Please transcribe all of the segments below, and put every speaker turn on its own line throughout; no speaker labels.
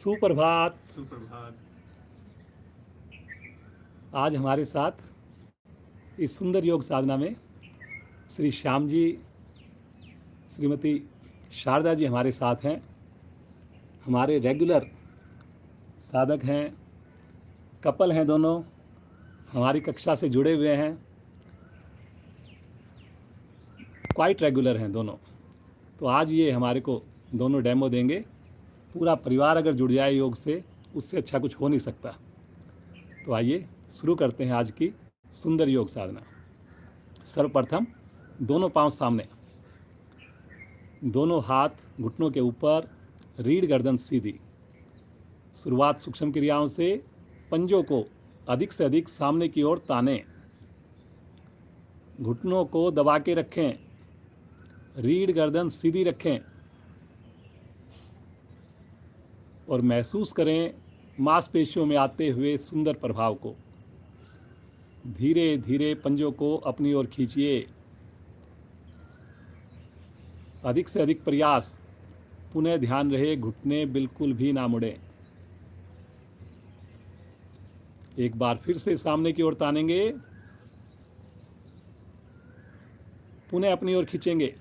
सुप्रभात।
सुप्रभात।
आज हमारे साथ इस सुंदर योग साधना में श्री श्याम जी, श्रीमती शारदा जी हमारे साथ हैं। हमारे रेगुलर साधक हैं, कपल हैं, दोनों हमारी कक्षा से जुड़े हुए हैं, क्वाइट रेगुलर हैं दोनों। तो आज ये हमारे को दोनों डेमो देंगे। पूरा परिवार अगर जुड़ जाए योग से, उससे अच्छा कुछ हो नहीं सकता। तो आइए शुरू करते हैं आज की सुंदर योग साधना। सर्वप्रथम दोनों पांव सामने, दोनों हाथ घुटनों के ऊपर, रीढ़ गर्दन सीधी। शुरुआत सूक्ष्म क्रियाओं से पंजों को अधिक से अधिक सामने की ओर तानें, घुटनों को दबा के रखें, रीढ़ गर्दन सीधी रखें और महसूस करें मांसपेशियों में आते हुए सुंदर प्रभाव को। धीरे धीरे पंजों को अपनी ओर खींचिए। अधिक से अधिक प्रयास। पुनः ध्यान रहे घुटने बिल्कुल भी ना मुड़े। एक बार फिर से सामने की ओर तानेंगे, पुनः अपनी ओर खींचेंगे।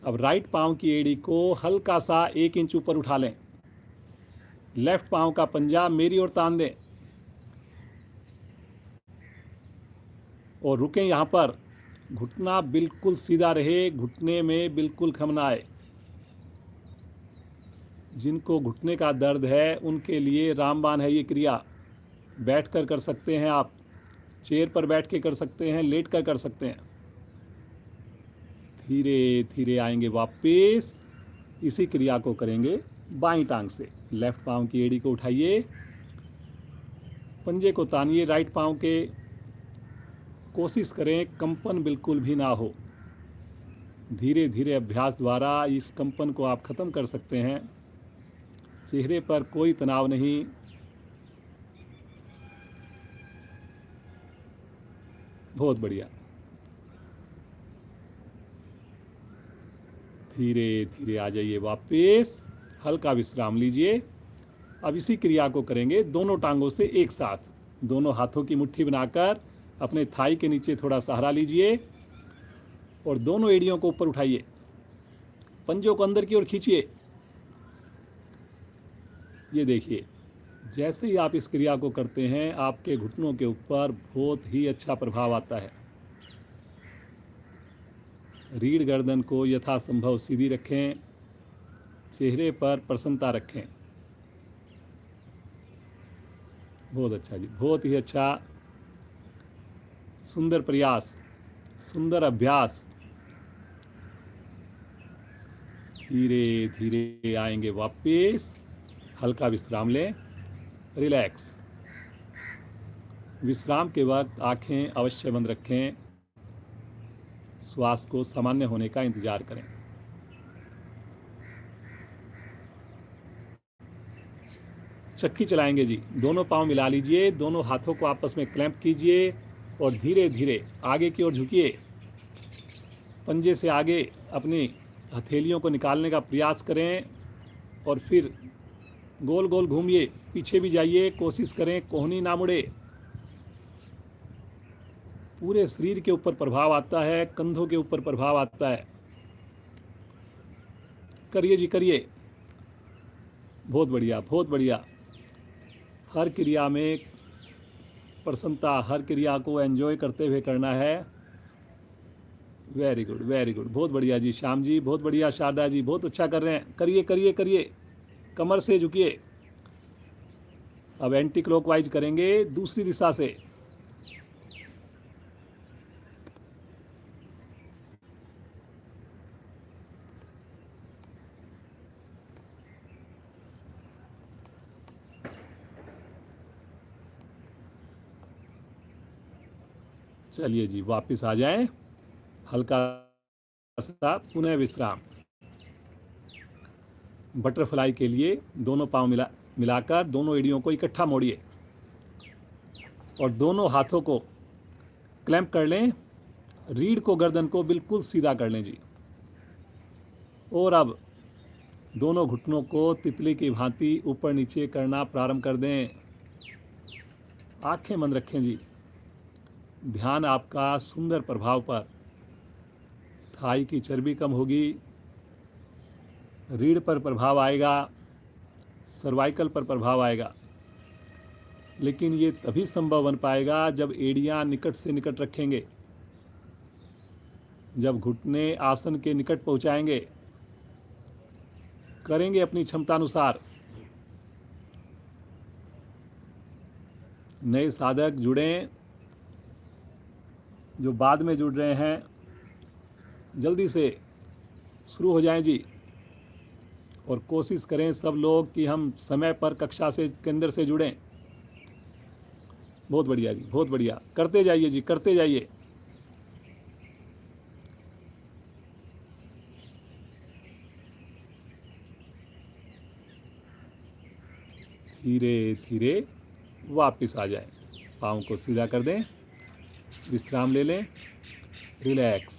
अब राइट पांव की एड़ी को हल्का सा 1 इंच ऊपर उठा लें। लेफ्ट पांव का पंजा मेरी ओर तान दें और रुकें यहाँ पर। घुटना बिल्कुल सीधा रहे, घुटने में बिल्कुल खम ना आए। जिनको घुटने का दर्द है उनके लिए रामबाण है ये क्रिया। बैठ कर सकते हैं आप, चेयर पर बैठ के कर सकते हैं, लेट कर सकते हैं। धीरे धीरे आएंगे वापस। इसी क्रिया को करेंगे बाईं टांग से। लेफ्ट पांव की एड़ी को उठाइए, पंजे को तानिए राइट पांव के। कोशिश करें कंपन बिल्कुल भी ना हो। धीरे धीरे अभ्यास द्वारा इस कंपन को आप खत्म कर सकते हैं। चेहरे पर कोई तनाव नहीं। बहुत बढ़िया। धीरे धीरे आ जाइए वापस, हल्का विश्राम लीजिए। अब इसी क्रिया को करेंगे दोनों टांगों से एक साथ। दोनों हाथों की मुट्ठी बनाकर अपने थाई के नीचे थोड़ा सहारा लीजिए और दोनों एड़ियों को ऊपर उठाइए। पंजों को अंदर की ओर खींचिए। ये देखिए, जैसे ही आप इस क्रिया को करते हैं आपके घुटनों के ऊपर बहुत ही अच्छा प्रभाव आता है। रीढ़ गर्दन को यथासंभव सीधी रखें, चेहरे पर प्रसन्नता रखें। बहुत अच्छा जी, बहुत ही अच्छा। सुंदर प्रयास, सुंदर अभ्यास। धीरे धीरे आएंगे वापस, हल्का विश्राम लें, रिलैक्स। विश्राम के वक्त आंखें अवश्य बंद रखें। श्वास को सामान्य होने का इंतजार करें। चक्की चलाएंगे जी। दोनों पांव मिला लीजिए, दोनों हाथों को आपस में क्लैंप कीजिए और धीरे धीरे आगे की ओर झुकिए। पंजे से आगे अपनी हथेलियों को निकालने का प्रयास करें और फिर गोल गोल घूमिए। पीछे भी जाइए, कोशिश करें कोहनी ना मुड़े। पूरे शरीर के ऊपर प्रभाव आता है, कंधों के ऊपर प्रभाव आता है। करिए जी, करिए। बहुत बढ़िया, बहुत बढ़िया। हर क्रिया में प्रसन्नता, हर क्रिया को एंजॉय करते हुए करना है। वेरी गुड, वेरी गुड, बहुत बढ़िया जी श्याम जी, बहुत बढ़िया शारदा जी, बहुत अच्छा कर रहे हैं। करिए करिए करिए, कमर से झुकिए। अब एंटी क्लॉकवाइज करेंगे दूसरी दिशा से। चलिए जी, वापस आ जाएं। हल्का सा पुनः विश्राम। बटरफ्लाई के लिए दोनों पांव मिलाकर दोनों एड़ियों को इकट्ठा मोड़िए और दोनों हाथों को क्लैंप कर लें। रीढ़ को, गर्दन को बिल्कुल सीधा कर लें जी। और अब दोनों घुटनों को तितली की भांति ऊपर नीचे करना प्रारंभ कर दें। आंखें बंद रखें जी। ध्यान आपका सुंदर प्रभाव पर। थाई की चर्बी कम होगी, रीढ़ पर प्रभाव आएगा, सर्वाइकल पर प्रभाव आएगा। लेकिन ये तभी संभव बन पाएगा जब एड़ियाँ निकट से निकट रखेंगे, जब घुटने आसन के निकट पहुंचाएंगे, करेंगे अपनी क्षमता अनुसार। नए साधक जुड़ें, जो बाद में जुड़ रहे हैं जल्दी से शुरू हो जाएं जी। और कोशिश करें सब लोग कि हम समय पर कक्षा से केंद्र से जुड़ें। बहुत बढ़िया जी, बहुत बढ़िया, करते जाइए जी, करते जाइए। धीरे धीरे वापस आ जाएं। पाँव को सीधा कर दें, विश्राम ले लें, रिलैक्स,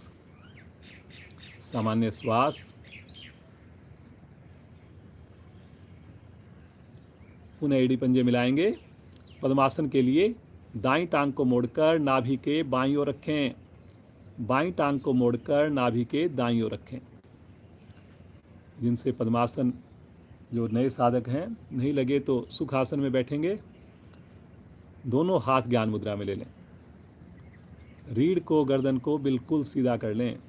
सामान्य श्वास। पुनः एड़ी पंजे मिलाएंगे। पद्मासन के लिए दाईं टांग को मोड़कर नाभि के बाईं ओर रखें, बाईं टांग को मोड़कर नाभि के दाईं ओर रखें। जिनसे पद्मासन जो नए साधक हैं नहीं लगे तो सुखासन में बैठेंगे। दोनों हाथ ज्ञान मुद्रा में ले लें। रीढ़ को, गर्दन को बिल्कुल सीधा कर लें।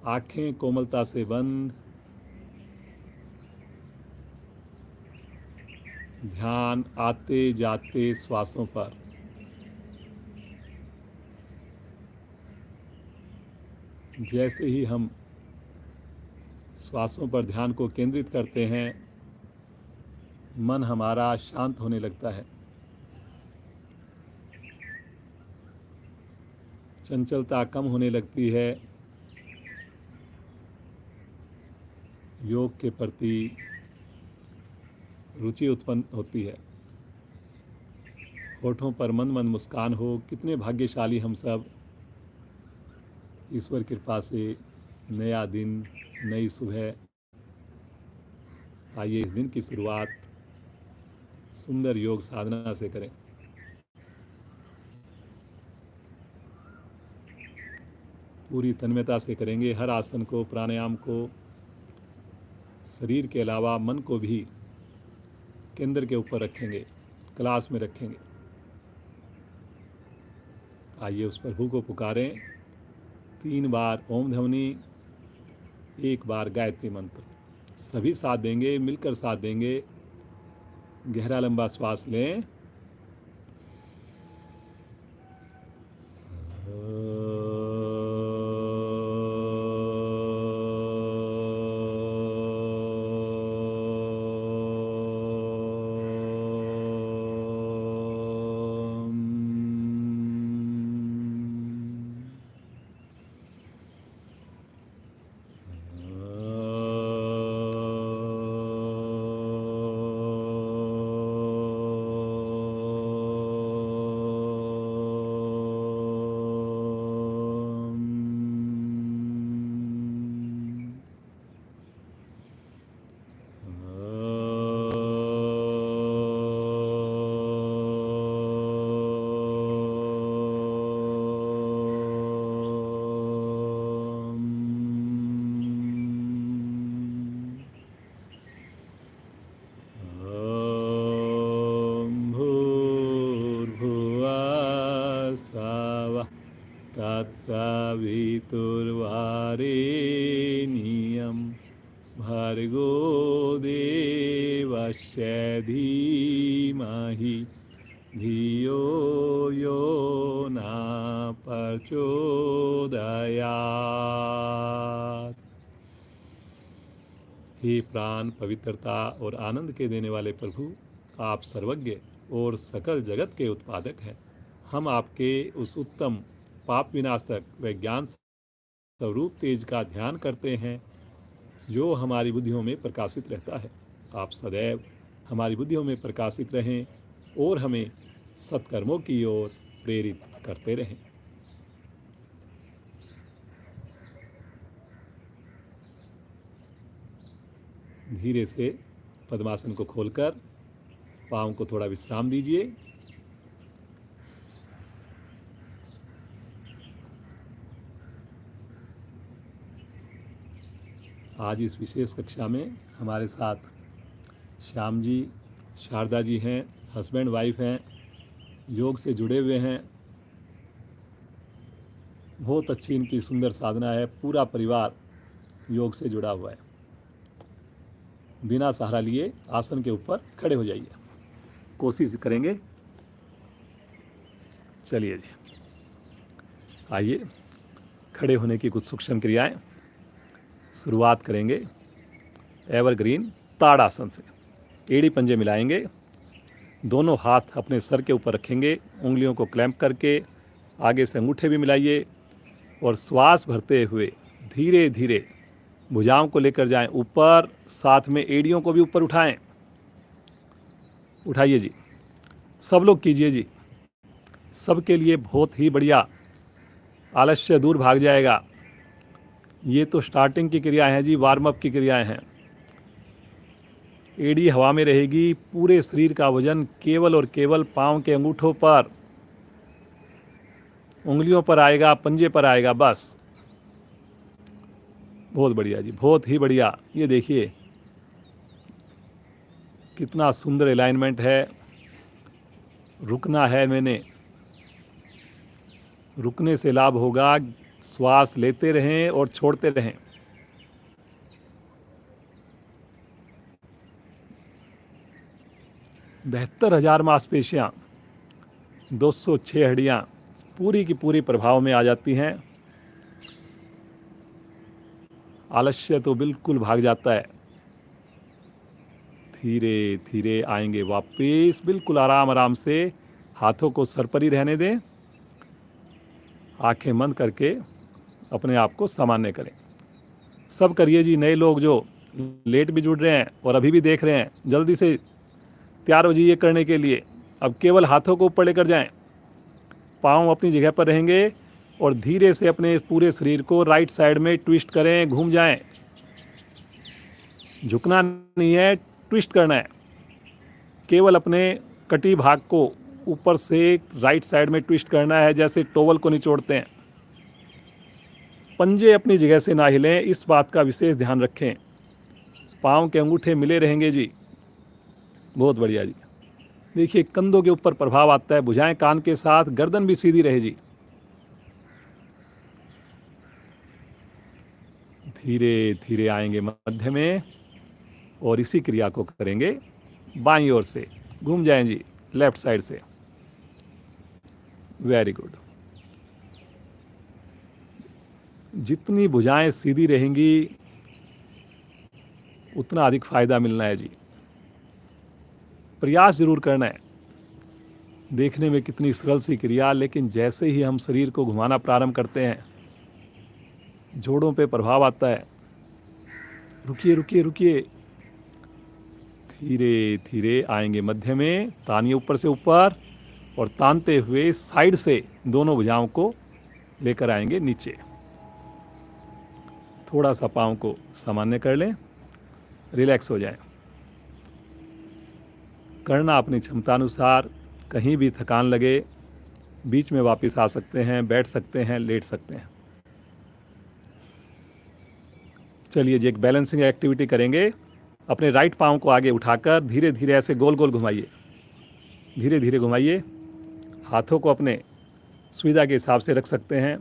आंखें कोमलता से बंद। ध्यान आते जाते श्वासों पर। जैसे ही हम श्वासों पर ध्यान को केंद्रित करते हैं, मन हमारा शांत होने लगता है। चंचलता कम होने लगती है। योग के प्रति रुचि उत्पन्न होती है। होठों पर मंद मंद मुस्कान हो। कितने भाग्यशाली हम सब। ईश्वर कृपा से नया दिन, नई सुबह। आइए इस दिन की शुरुआत सुंदर योग साधना से करें। पूरी तन्मयता से करेंगे। हर आसन को, प्राणायाम को, शरीर के अलावा मन को भी केंद्र के ऊपर रखेंगे, क्लास में रखेंगे। आइए उस प्रभु को पुकारें। 3 बार ओम ध्वनि, 1 बार गायत्री मंत्र। सभी साथ देंगे, मिलकर साथ देंगे। गहरा लंबा श्वास लें। तत्सवितुर्वरेण्यं भर्गो देवस्य धीमहि धियो यो न प्रचोदयात्। हे प्राण, पवित्रता और आनंद के देने वाले प्रभु, आप सर्वज्ञ और सकल जगत के उत्पादक हैं। हम आपके उस उत्तम पाप विनाशक व ज्ञान स्वरूप तेज का ध्यान करते हैं जो हमारी बुद्धियों में प्रकाशित रहता है। आप सदैव हमारी बुद्धियों में प्रकाशित रहें और हमें सत्कर्मों की ओर प्रेरित करते रहें। धीरे से पद्मासन को खोलकर पाँव को थोड़ा विश्राम दीजिए। आज इस विशेष कक्षा में हमारे साथ श्याम जी, शारदा जी हैं, हस्बैंड वाइफ हैं, योग से जुड़े हुए हैं। बहुत अच्छी इनकी सुंदर साधना है। पूरा परिवार योग से जुड़ा हुआ है। बिना सहारा लिए आसन के ऊपर खड़े हो जाइए। कोशिश करेंगे। चलिए जी, आइए खड़े होने की कुछ सूक्ष्म क्रियाएं शुरुआत करेंगे एवरग्रीन ताड़ासन से। एड़ी पंजे मिलाएंगे, दोनों हाथ अपने सर के ऊपर रखेंगे, उंगलियों को क्लैंप करके आगे से अंगूठे भी मिलाइए और श्वास भरते हुए धीरे धीरे भुजाओं को लेकर जाएं ऊपर, साथ में एड़ियों को भी ऊपर उठाएं। उठाइए जी, सब लोग कीजिए जी। सबके लिए बहुत ही बढ़िया, आलस्य दूर भाग जाएगा। ये तो स्टार्टिंग की क्रिया है जी, वार्म अप की क्रियाएं हैं। एड़ी हवा में रहेगी, पूरे शरीर का वजन केवल और केवल पांव के अंगूठों पर, उंगलियों पर आएगा, पंजे पर आएगा, बस। बहुत बढ़िया जी, बहुत ही बढ़िया। ये देखिए कितना सुंदर अलाइनमेंट है। रुकना है मैंने, रुकने से लाभ होगा। श्वास लेते रहें और छोड़ते रहें। बहत्तर 1000 मांसपेशियां, 206 हड्डियां पूरी की पूरी प्रभाव में आ जाती हैं। आलस्य तो बिल्कुल भाग जाता है। धीरे धीरे आएंगे वापस, बिल्कुल आराम आराम से। हाथों को सर पर ही रहने दें, आंखें बंद करके अपने आप को सामान्य करें। सब करिए जी। नए लोग जो लेट भी जुड़ रहे हैं और अभी भी देख रहे हैं, जल्दी से तैयार हो जाइए करने के लिए। अब केवल हाथों को ऊपर लेकर जाएं, पाँव अपनी जगह पर रहेंगे और धीरे से अपने पूरे शरीर को राइट साइड में ट्विस्ट करें, घूम जाएं। झुकना नहीं है, ट्विस्ट करना है। केवल अपने कटी भाग को ऊपर से राइट साइड में ट्विस्ट करना है, जैसे टॉवल को निचोड़ते हैं। पंजे अपनी जगह से ना हिलें, इस बात का विशेष ध्यान रखें। पाँव के अंगूठे मिले रहेंगे जी। बहुत बढ़िया जी। देखिए कंधों के ऊपर प्रभाव आता है, भुजाएं कान के साथ, गर्दन भी सीधी रहे जी। धीरे धीरे आएंगे मध्य में और इसी क्रिया को करेंगे बाईं ओर से। घूम जाएं जी लेफ्ट साइड से। Very good. जितनी भुजाएं सीधी रहेंगी उतना अधिक फायदा मिलना है जी। प्रयास जरूर करना है। देखने में कितनी सरल सी क्रिया, लेकिन जैसे ही हम शरीर को घुमाना प्रारंभ करते हैं, जोड़ों पे प्रभाव आता है। रुकिए रुकिए रुकिए। धीरे धीरे आएंगे मध्य में, तानिए ऊपर से ऊपर और तानते हुए साइड से दोनों भुजाओं को लेकर आएंगे नीचे। थोड़ा सा पाँव को सामान्य कर लें, रिलैक्स हो जाएं। करना अपनी क्षमता अनुसार। कहीं भी थकान लगे बीच में वापस आ सकते हैं, बैठ सकते हैं, लेट सकते हैं। चलिए जी, एक बैलेंसिंग एक्टिविटी करेंगे। अपने राइट पाँव को आगे उठाकर धीरे धीरे ऐसे गोल गोल घुमाइए। धीरे धीरे घुमाइए। हाथों को अपने सुविधा के हिसाब से रख सकते हैं,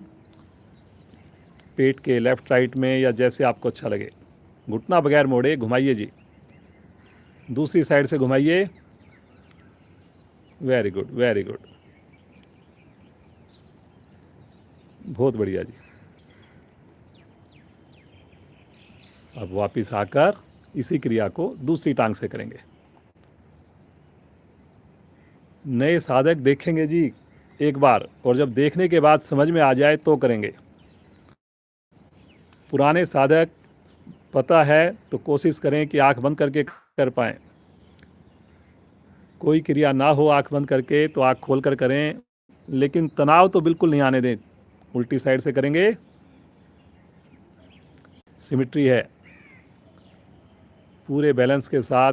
पेट के लेफ्ट राइट में या जैसे आपको अच्छा लगे। घुटना बगैर मोड़े घुमाइए जी। दूसरी साइड से घुमाइए। Very good, very good. बहुत बढ़िया जी। अब वापस आकर इसी क्रिया को दूसरी टांग से करेंगे। नए साधक देखेंगे जी एक बार, और जब देखने के बाद समझ में आ जाए तो करेंगे। पुराने साधक पता है तो कोशिश करें कि आंख बंद करके कर पाएं। कोई क्रिया ना हो आंख बंद करके तो आंख खोल कर करें, लेकिन तनाव तो बिल्कुल नहीं आने दें। उल्टी साइड से करेंगे, सिमिट्री है। पूरे बैलेंस के साथ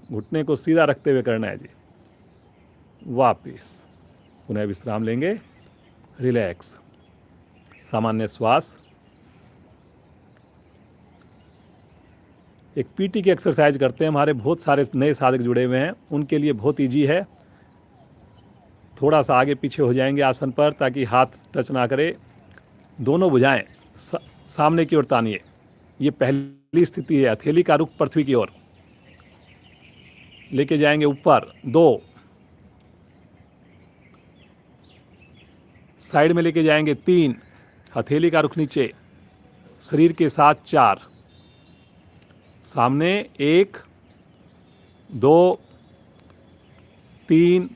घुटने को सीधा रखते हुए करना है जी। वापिस पुनः विश्राम लेंगे, रिलैक्स, सामान्य श्वास। एक पीटी की एक्सरसाइज करते हैं, हमारे बहुत सारे नए साधक जुड़े हुए हैं, उनके लिए बहुत ईजी है। थोड़ा सा आगे पीछे हो जाएंगे आसन पर ताकि हाथ टच ना करे। दोनों भुजाएं सामने की ओर तानिए। ये पहली स्थिति है, हथेली का रुख पृथ्वी की ओर लेके जाएंगे ऊपर। 2, साइड में लेके जाएंगे 3, हथेली का रुख नीचे, शरीर के साथ 4, सामने 1, 2, 3,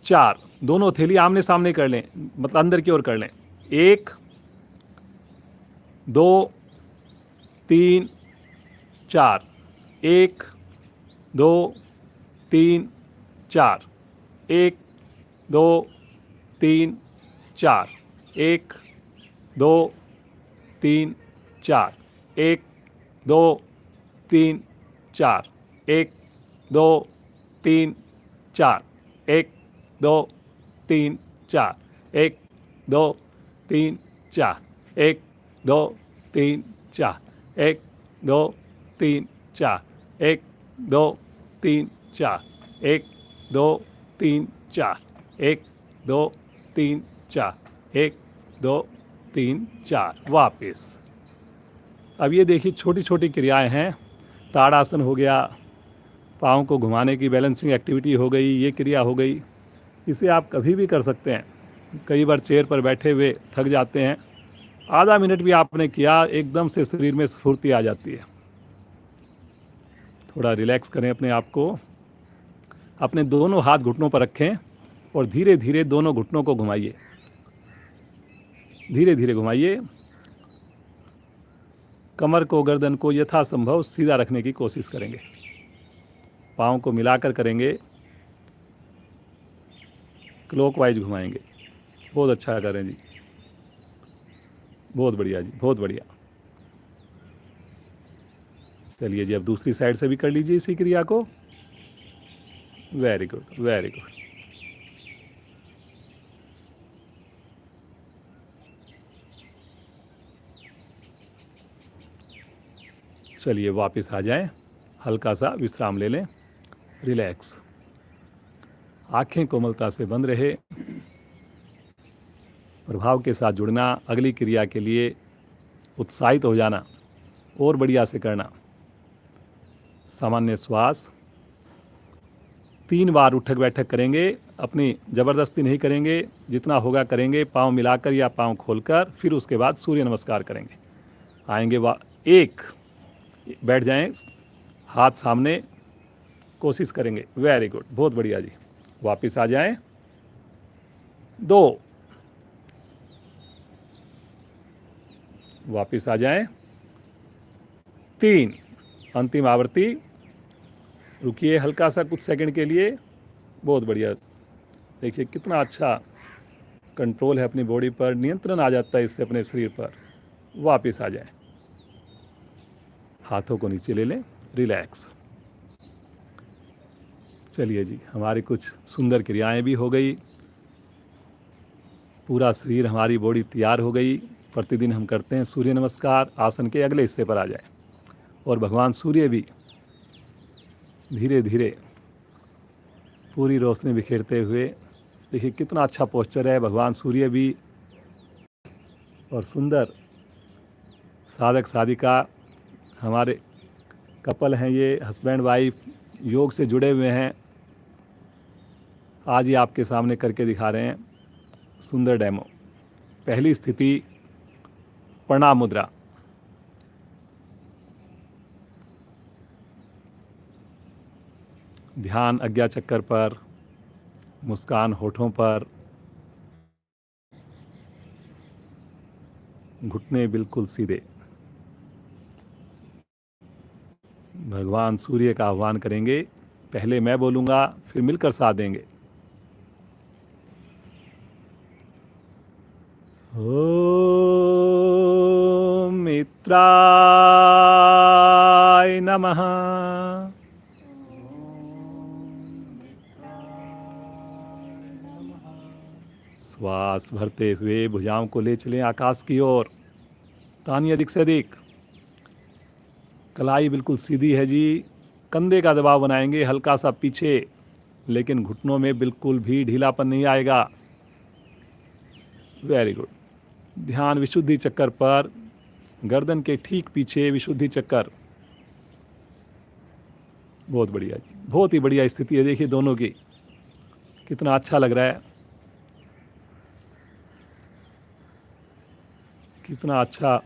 4, दोनों हथेली आमने सामने कर लें, मतलब अंदर की ओर कर लें। 1, 2, 3, 4, 1, 2, 3, 4, 1, 2, 3, 4, 1, 2, 3, 4, 1, 2, 3, 4, 1, 2, 3, 4, 1, 2, 3, 4, 1, 2, 3, 4, 1, 2, 3, 4, 1, 2, 3, 4, 1, 2, 3, 4, 1, 2, 3, 4, 1, 2, 3, 4, 1, 2, 3, 4। वापस। अब ये देखिए छोटी छोटी क्रियाएं हैं। ताड़ासन हो गया, पाँव को घुमाने की बैलेंसिंग एक्टिविटी हो गई, ये क्रिया हो गई। इसे आप कभी भी कर सकते हैं। कई बार चेयर पर बैठे हुए थक जाते हैं, आधा मिनट भी आपने किया, एकदम से शरीर में स्फूर्ति आ जाती है। थोड़ा रिलैक्स करें अपने आप को। अपने दोनों हाथ घुटनों पर रखें और धीरे धीरे दोनों घुटनों को घुमाइए। धीरे धीरे घुमाइए। कमर को, गर्दन को यथासंभव सीधा रखने की कोशिश करेंगे। पाँव को मिलाकर करेंगे, क्लॉकवाइज घुमाएंगे। बहुत अच्छा करें जी, बहुत बढ़िया जी, बहुत बढ़िया। चलिए जी, अब दूसरी साइड से भी कर लीजिए इसी क्रिया को। Very good, very good. चलिए वापस आ जाएं, हल्का सा विश्राम ले लें, रिलैक्स। आंखें कोमलता से बंद रहे। प्रभाव के साथ जुड़ना, अगली क्रिया के लिए उत्साहित हो जाना और बढ़िया से करना। सामान्य श्वास। 3 बार उठक बैठक करेंगे, अपनी ज़बरदस्ती नहीं करेंगे, जितना होगा करेंगे, पाँव मिलाकर या पाँव खोलकर। फिर उसके बाद सूर्य नमस्कार करेंगे। आएंगे 1, बैठ जाएं, हाथ सामने, कोशिश करेंगे। वेरी गुड, बहुत बढ़िया जी। वापस आ जाएं। 2, वापस आ जाएं। 3, अंतिम आवृत्ति। रुकिए हल्का सा कुछ सेकंड के लिए। बहुत बढ़िया। देखिए कितना अच्छा कंट्रोल है अपनी बॉडी पर, नियंत्रण आ जाता है इससे अपने शरीर पर। वापस आ जाएं, हाथों को नीचे ले लें, रिलैक्स। चलिए जी, हमारी कुछ सुंदर क्रियाएं भी हो गई, पूरा शरीर, हमारी बॉडी तैयार हो गई। प्रतिदिन हम करते हैं सूर्य नमस्कार। आसन के अगले हिस्से पर आ जाए और भगवान सूर्य भी धीरे धीरे पूरी रोशनी बिखेरते हुए, देखिए कितना अच्छा पोस्चर है। भगवान सूर्य भी और सुंदर साधक साधिका, हमारे कपल हैं ये, हस्बैंड वाइफ, योग से जुड़े हुए हैं। आज ही आपके सामने करके दिखा रहे हैं सुंदर डेमो। पहली स्थिति, प्रणाम मुद्रा। ध्यान आज्ञा चक्कर पर, मुस्कान होठों पर, घुटने बिल्कुल सीधे। भगवान सूर्य का आह्वान करेंगे। पहले मैं बोलूँगा, फिर मिलकर साथ देंगे। ओम मित्राय मित्राय नमः। श्वास भरते हुए भुजाओं को ले चलें आकाश की ओर, तानिए अधिक से अधिक। कलाई बिल्कुल सीधी है जी, कंधे का दबाव बनाएंगे हल्का सा पीछे, लेकिन घुटनों में बिल्कुल भी ढीलापन नहीं आएगा। Very good. ध्यान विशुद्धि चक्कर पर, गर्दन के ठीक पीछे विशुद्धि चक्कर। बहुत बढ़िया जी, बहुत ही बढ़िया स्थिति है। देखिए दोनों की कितना अच्छा लग रहा है, कितना अच्छा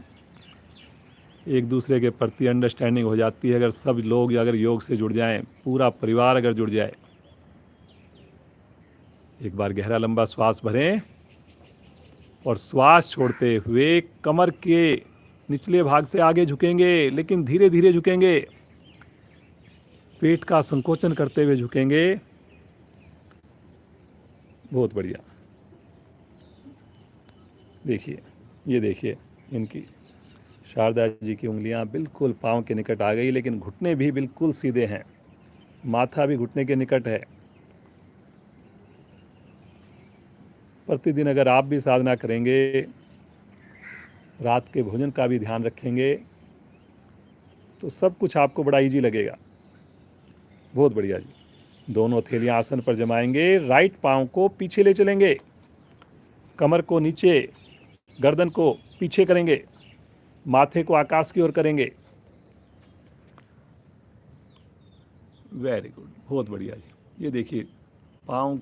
एक दूसरे के प्रति अंडरस्टैंडिंग हो जाती है अगर सब लोग अगर योग से जुड़ जाएं, पूरा परिवार अगर जुड़ जाए। एक बार गहरा लंबा श्वास भरें और श्वास छोड़ते हुए कमर के निचले भाग से आगे झुकेंगे, लेकिन धीरे धीरे झुकेंगे। पेट का संकोचन करते हुए झुकेंगे। बहुत बढ़िया। देखिए, ये देखिए, इनकी शारदा जी की उंगलियां बिल्कुल पाँव के निकट आ गई, लेकिन घुटने भी बिल्कुल सीधे हैं, माथा भी घुटने के निकट है। प्रतिदिन अगर आप भी साधना करेंगे, रात के भोजन का भी ध्यान रखेंगे, तो सब कुछ आपको बड़ा इजी लगेगा। बहुत बढ़िया जी। दोनों हथेलियां आसन पर जमाएंगे, राइट पाँव को पीछे ले चलेंगे, कमर को नीचे, गर्दन को पीछे करेंगे, माथे को आकाश की ओर करेंगे। वेरी गुड, बहुत बढ़िया जी। ये देखिए, पाँव,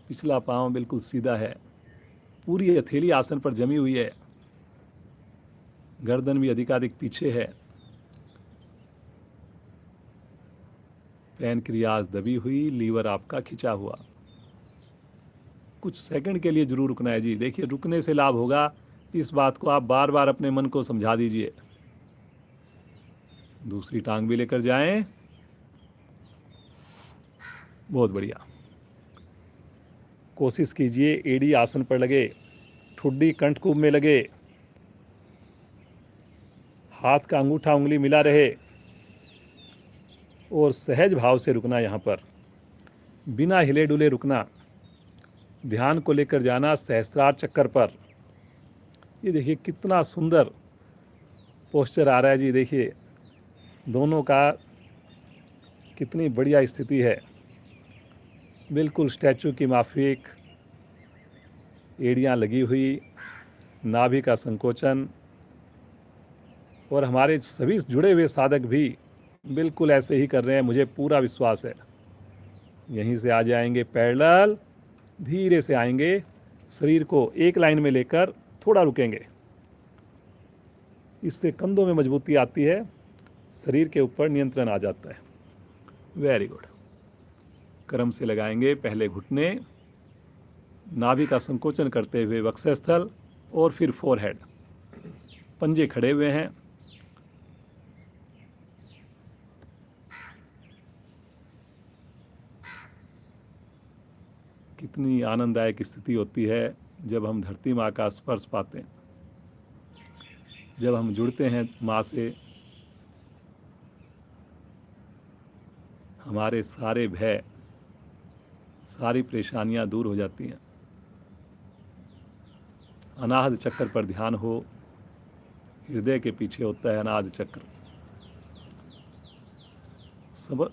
पिछला पाँव बिल्कुल सीधा है, पूरी हथेली आसन पर जमी हुई है, गर्दन भी अधिकाधिक पीछे है, पैनक्रियाज दबी हुई, लीवर आपका खिंचा हुआ। कुछ सेकंड के लिए जरूर रुकना है जी। देखिए, रुकने से लाभ होगा, इस बात को आप बार बार अपने मन को समझा दीजिए। दूसरी टांग भी लेकर जाएं। बहुत बढ़िया। कोशिश कीजिए एड़ी आसन पर लगे, ठुड्डी कंठकूप में लगे, हाथ का अंगूठा उंगली मिला रहे और सहज भाव से रुकना। यहाँ पर बिना हिले डुले रुकना, ध्यान को लेकर जाना सहस्त्रार चक्कर पर। ये देखिए कितना सुंदर पोस्चर आ रहा है जी। देखिए दोनों का कितनी बढ़िया स्थिति है, बिल्कुल स्टैचू की माफिक, एड़ियाँ लगी हुई, नाभि का संकोचन। और हमारे सभी जुड़े हुए साधक भी बिल्कुल ऐसे ही कर रहे हैं, मुझे पूरा विश्वास है। यहीं से आ जाएंगे पैरेलल, धीरे से आएंगे, शरीर को एक लाइन में लेकर थोड़ा रुकेंगे। इससे कंधों में मजबूती आती है, शरीर के ऊपर नियंत्रण आ जाता है। Very good. क्रम से लगाएंगे, पहले घुटने, नाभि का संकोचन करते हुए वक्षस्थल और फिर फोरहेड। पंजे खड़े हुए हैं। कितनी आनंददायक स्थिति होती है जब हम धरती माँ का स्पर्श पाते हैं, जब हम जुड़ते हैं माँ से। हमारे सारे भय, सारी परेशानियां दूर हो जाती हैं। अनाहत चक्र पर ध्यान हो, हृदय के पीछे होता है अनाहत चक्र।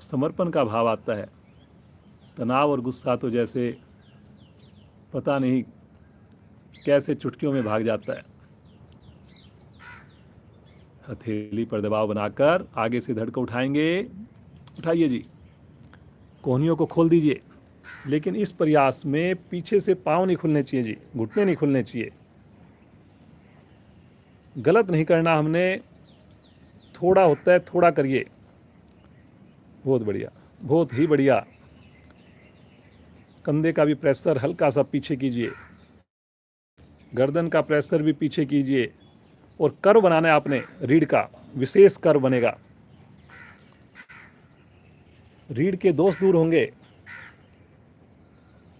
समर्पण का भाव आता है। तनाव और गुस्सा तो जैसे पता नहीं कैसे चुटकियों में भाग जाता है। हथेली पर दबाव बनाकर आगे से धड़ को उठाएंगे। उठाइए जी, कोहनियों को खोल दीजिए, लेकिन इस प्रयास में पीछे से पाँव नहीं खुलने चाहिए जी, घुटने नहीं खुलने चाहिए। गलत नहीं करना हमने, थोड़ा होता है थोड़ा करिए। बहुत बढ़िया, बहुत ही बढ़िया। कंधे का भी प्रेशर हल्का सा पीछे कीजिए, गर्दन का प्रेशर भी पीछे कीजिए। और कर्व बनाना है आपने, रीढ़ का विशेष कर्व बनेगा। रीढ़ के दोष दूर होंगे,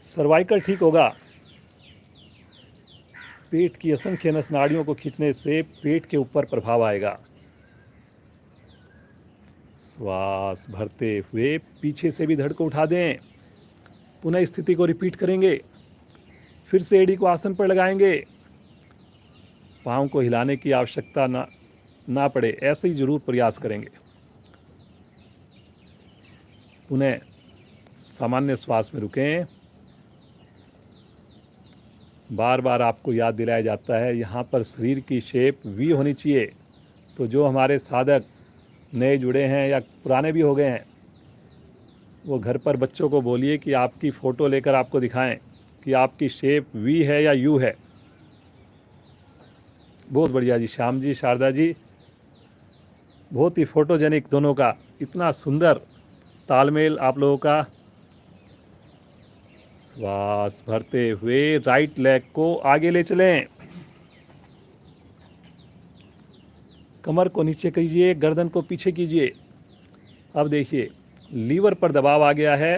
सर्वाइकल ठीक होगा। पेट की असंख्य नस नाड़ियों को खींचने से पेट के ऊपर प्रभाव आएगा। श्वास भरते हुए पीछे से भी धड़ को उठा दें। पुनः स्थिति को रिपीट करेंगे। फिर से एड़ी को आसन पर लगाएंगे। पाँव को हिलाने की आवश्यकता ना पड़े, ऐसे ही जरूर प्रयास करेंगे। पुनः सामान्य श्वास में रुकें। बार बार आपको याद दिलाया जाता है यहाँ पर शरीर की शेप वी होनी चाहिए। तो जो हमारे साधक नए जुड़े हैं या पुराने भी हो गए हैं, वो घर पर बच्चों को बोलिए कि आपकी फ़ोटो लेकर आपको दिखाएं कि आपकी शेप वी है या यू है। बहुत बढ़िया जी, श्याम जी, शारदा जी, बहुत ही फोटोजेनिक दोनों का, इतना सुंदर तालमेल आप लोगों का। श्वास भरते हुए राइट लेग को आगे ले चलें। कमर को नीचे कीजिए, गर्दन को पीछे कीजिए। अब देखिए, लीवर पर दबाव आ गया है,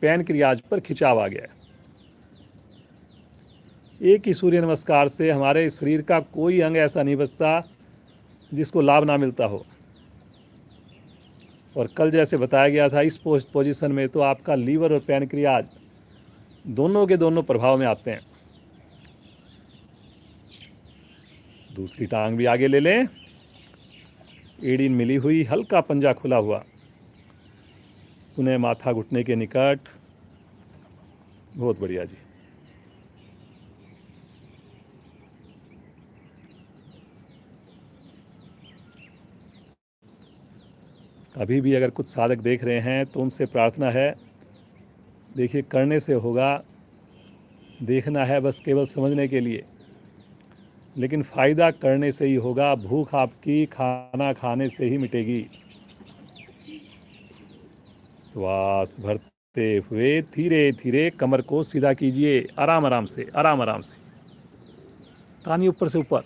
पैनक्रियाज पर खिंचाव आ गया है। एक ही सूर्य नमस्कार से हमारे शरीर का कोई अंग ऐसा नहीं बचता जिसको लाभ ना मिलता हो। और कल जैसे बताया गया था, इस पोजीशन में तो आपका लीवर और पैनक्रियाज दोनों के दोनों प्रभाव में आते हैं। दूसरी टांग भी आगे ले लें, एड़ी मिली हुई, हल्का पंजा खुला हुआ। पुनः माथा घुटने के निकट। बहुत बढ़िया जी। अभी भी अगर कुछ साधक देख रहे हैं तो उनसे प्रार्थना है, देखिए करने से होगा, देखना है बस केवल समझने के लिए, लेकिन फ़ायदा करने से ही होगा। भूख आपकी खाना खाने से ही मिटेगी। श्वास भरते हुए धीरे धीरे कमर को सीधा कीजिए, आराम आराम से, आराम आराम से। तानी ऊपर से ऊपर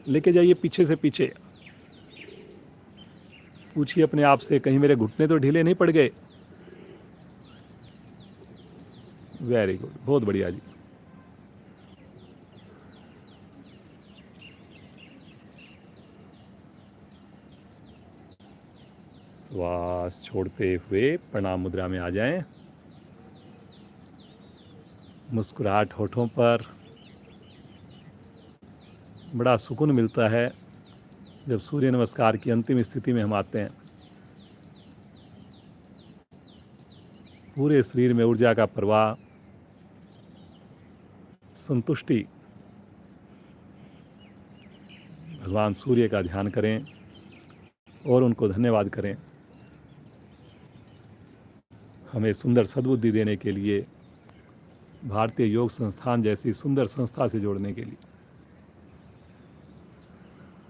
लेके जाइए, पीछे से पीछे। पूछिए अपने आप से, कहीं मेरे घुटने तो ढीले नहीं पड़ गए। वेरी गुड, बहुत बढ़िया जी। श्वास छोड़ते हुए प्रणाम मुद्रा में आ जाएं। मुस्कुराहट होठों पर। बड़ा सुकून मिलता है जब सूर्य नमस्कार की अंतिम स्थिति में हम आते हैं। पूरे शरीर में ऊर्जा का प्रवाह, संतुष्टि। भगवान सूर्य का ध्यान करें और उनको धन्यवाद करें हमें सुंदर सद्बुद्धि देने के लिए, भारतीय योग संस्थान जैसी सुंदर संस्था से जोड़ने के लिए।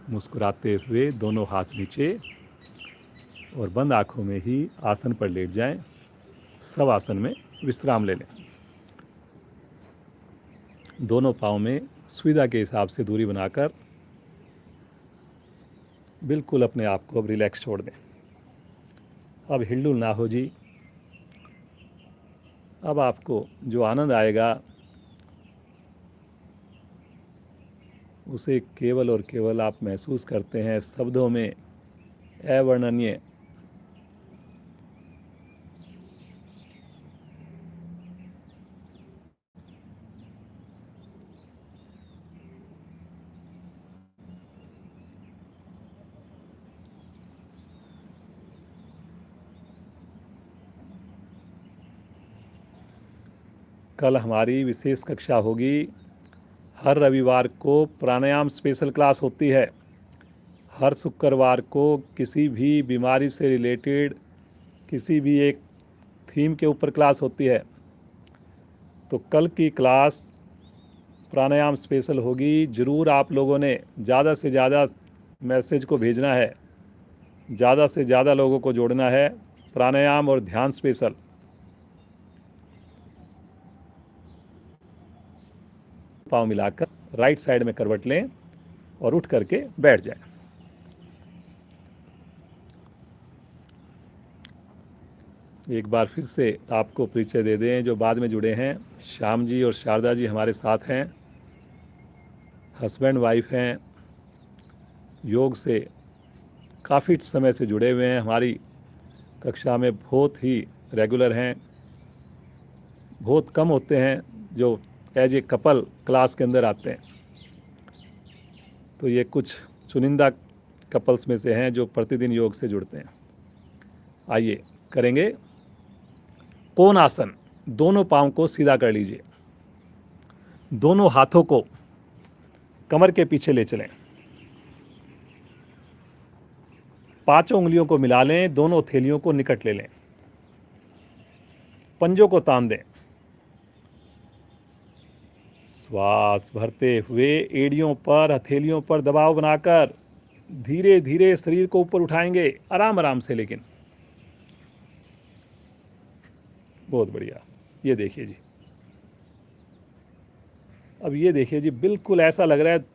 मुस्कुराते हुए दोनों हाथ नीचे और बंद आँखों में ही आसन पर लेट जाएं। सब आसन में विश्राम ले लें। दोनों पाँव में सुविधा के हिसाब से दूरी बनाकर बिल्कुल अपने आप को अब रिलैक्स छोड़ दें। अब हिलडुल ना हो जी। अब आपको जो आनंद आएगा उसे केवल और केवल आप महसूस करते हैं, शब्दों में अवर्णनीय। कल हमारी विशेष कक्षा होगी। हर रविवार को प्राणायाम स्पेशल क्लास होती है। हर शुक्रवार को किसी भी बीमारी से रिलेटेड किसी भी एक थीम के ऊपर क्लास होती है। तो कल की क्लास प्राणायाम स्पेशल होगी। ज़रूर आप लोगों ने ज़्यादा से ज़्यादा मैसेज को भेजना है, ज़्यादा से ज़्यादा लोगों को जोड़ना है। प्राणायाम और ध्यान स्पेशल। पाँव मिलाकर राइट साइड में करवट लें और उठ करके बैठ जाएं। एक बार फिर से आपको परिचय दे दें जो बाद में जुड़े हैं। श्याम जी और शारदा जी हमारे साथ हैं, हस्बैंड वाइफ हैं, योग से काफ़ी समय से जुड़े हुए हैं। हमारी कक्षा में बहुत ही रेगुलर हैं, बहुत कम होते हैं जो एज ए कपल क्लास के अंदर आते हैं। तो ये कुछ चुनिंदा कपल्स में से हैं जो प्रतिदिन योग से जुड़ते हैं। आइए करेंगे कोण आसन। दोनों पाँव को सीधा कर लीजिए, दोनों हाथों को कमर के पीछे ले चलें, पांचों उंगलियों को मिला लें, दोनों हथेलियों को निकट ले लें, पंजों को तान दें। श्वास भरते हुए एड़ियों पर, हथेलियों पर दबाव बनाकर धीरे धीरे शरीर को ऊपर उठाएंगे, आराम आराम से। लेकिन बहुत बढ़िया। ये देखिए जी, अब ये देखिए जी, बिल्कुल ऐसा लग रहा है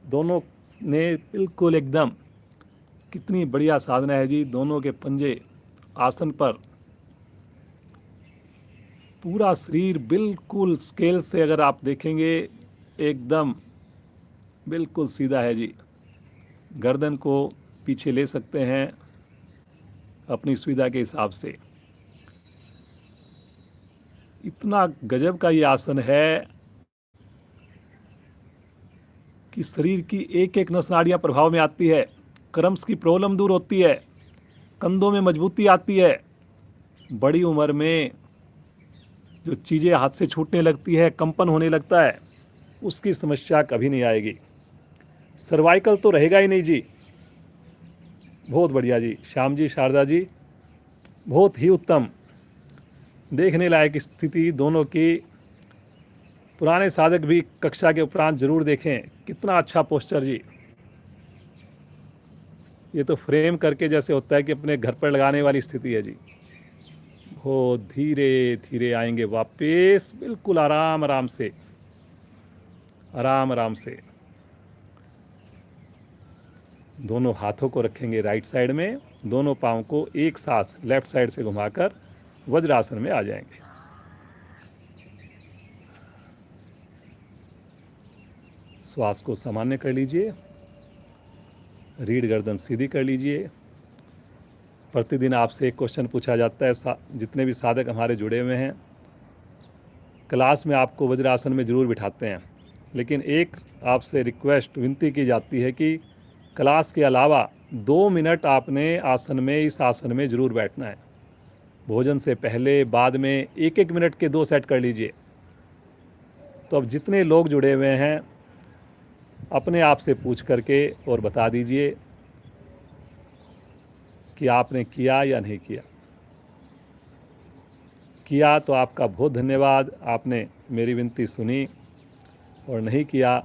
दोनों ने बिल्कुल एकदम, कितनी बढ़िया साधना है जी। दोनों के पंजे आसन पर, पूरा शरीर बिल्कुल स्केल से अगर आप देखेंगे एकदम बिल्कुल सीधा है जी। गर्दन को पीछे ले सकते हैं अपनी सुविधा के हिसाब से। इतना गजब का ये आसन है कि शरीर की एक एक नस नाड़ियाँ प्रभाव में आती है, क्रम्स की प्रॉब्लम दूर होती है, कंधों में मजबूती आती है। बड़ी उम्र में जो चीज़ें हाथ से छूटने लगती है, कंपन होने लगता है, उसकी समस्या कभी नहीं आएगी। सर्वाइकल तो रहेगा ही नहीं जी। बहुत बढ़िया जी, श्याम जी, शारदा जी, बहुत ही उत्तम। देखने लायक स्थिति दोनों की। पुराने साधक भी कक्षा के उपरांत जरूर देखें, कितना अच्छा पोस्चर जी। ये तो फ्रेम करके जैसे होता है कि अपने घर पर लगाने वाली स्थिति है जी। बहुत धीरे धीरे आएंगे वापस, बिल्कुल आराम आराम से, आराम आराम से। दोनों हाथों को रखेंगे राइट साइड में, दोनों पाँव को एक साथ लेफ्ट साइड से घुमाकर वज्रासन में आ जाएंगे। श्वास को सामान्य कर लीजिए, रीढ़ गर्दन सीधी कर लीजिए। प्रतिदिन आपसे एक क्वेश्चन पूछा जाता है, जितने भी साधक हमारे जुड़े हुए हैं, क्लास में आपको वज्रासन में ज़रूर बिठाते हैं, लेकिन एक आपसे रिक्वेस्ट, विनती की जाती है कि क्लास के अलावा 2 मिनट आपने आसन में, इस आसन में ज़रूर बैठना है। भोजन से पहले, बाद में 1-1 मिनट के 2 सेट कर लीजिए। तो अब जितने लोग जुड़े हुए हैं, अपने आप से पूछ करके और बता दीजिए कि आपने किया या नहीं किया। किया तो आपका बहुत धन्यवाद, आपने मेरी विनती सुनी, और नहीं किया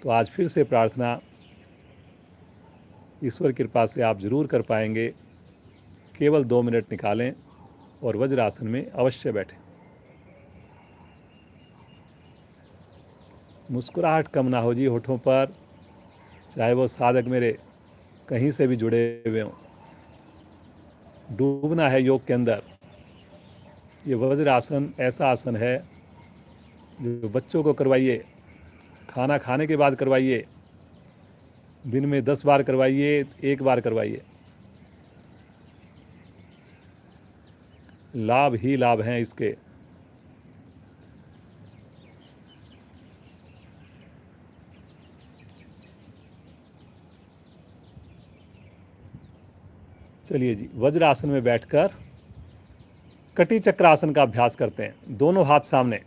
तो आज फिर से प्रार्थना, ईश्वर कृपा से आप ज़रूर कर पाएंगे। केवल 2 मिनट निकालें और वज्रासन में अवश्य बैठें। मुस्कुराहट कम ना हो जी होठों पर, चाहे वो साधक मेरे कहीं से भी जुड़े हुए हों। डूबना है योग के अंदर। ये वज्रासन ऐसा आसन है जो बच्चों को करवाइए, खाना खाने के बाद करवाइए, दिन में 10 बार करवाइए, 1 बार करवाइए, लाभ ही लाभ हैं इसके। चलिए जी, वज्रासन में बैठकर कटी चक्रासन का अभ्यास करते हैं। दोनों हाथ सामने,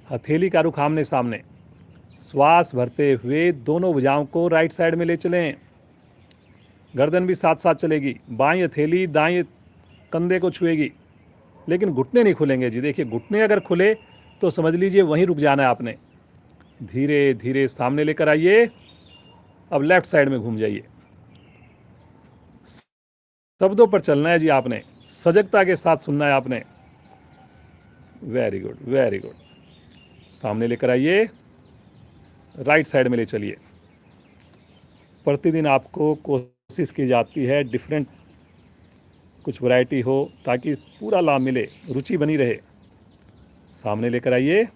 हथेली का रुख आमने सामने। श्वास भरते हुए दोनों भुजाओं को राइट साइड में ले चलें, गर्दन भी साथ साथ चलेगी। बाईं हथेली दाईं कंधे को छुएगी, लेकिन घुटने नहीं खुलेंगे जी। देखिए, घुटने अगर खुले तो समझ लीजिए वहीं रुक जाना है आपने। धीरे धीरे सामने लेकर आइए। अब लेफ्ट साइड में घूम जाइए। शब्दों पर चलना है जी आपने, सजगता के साथ सुनना है आपने। Very good, very good. सामने लेकर आइए, राइट साइड में ले चलिए। प्रतिदिन आपको कोशिश की जाती है डिफरेंट कुछ वैरायटी हो, ताकि पूरा लाभ मिले, रुचि बनी रहे। सामने लेकर आइए,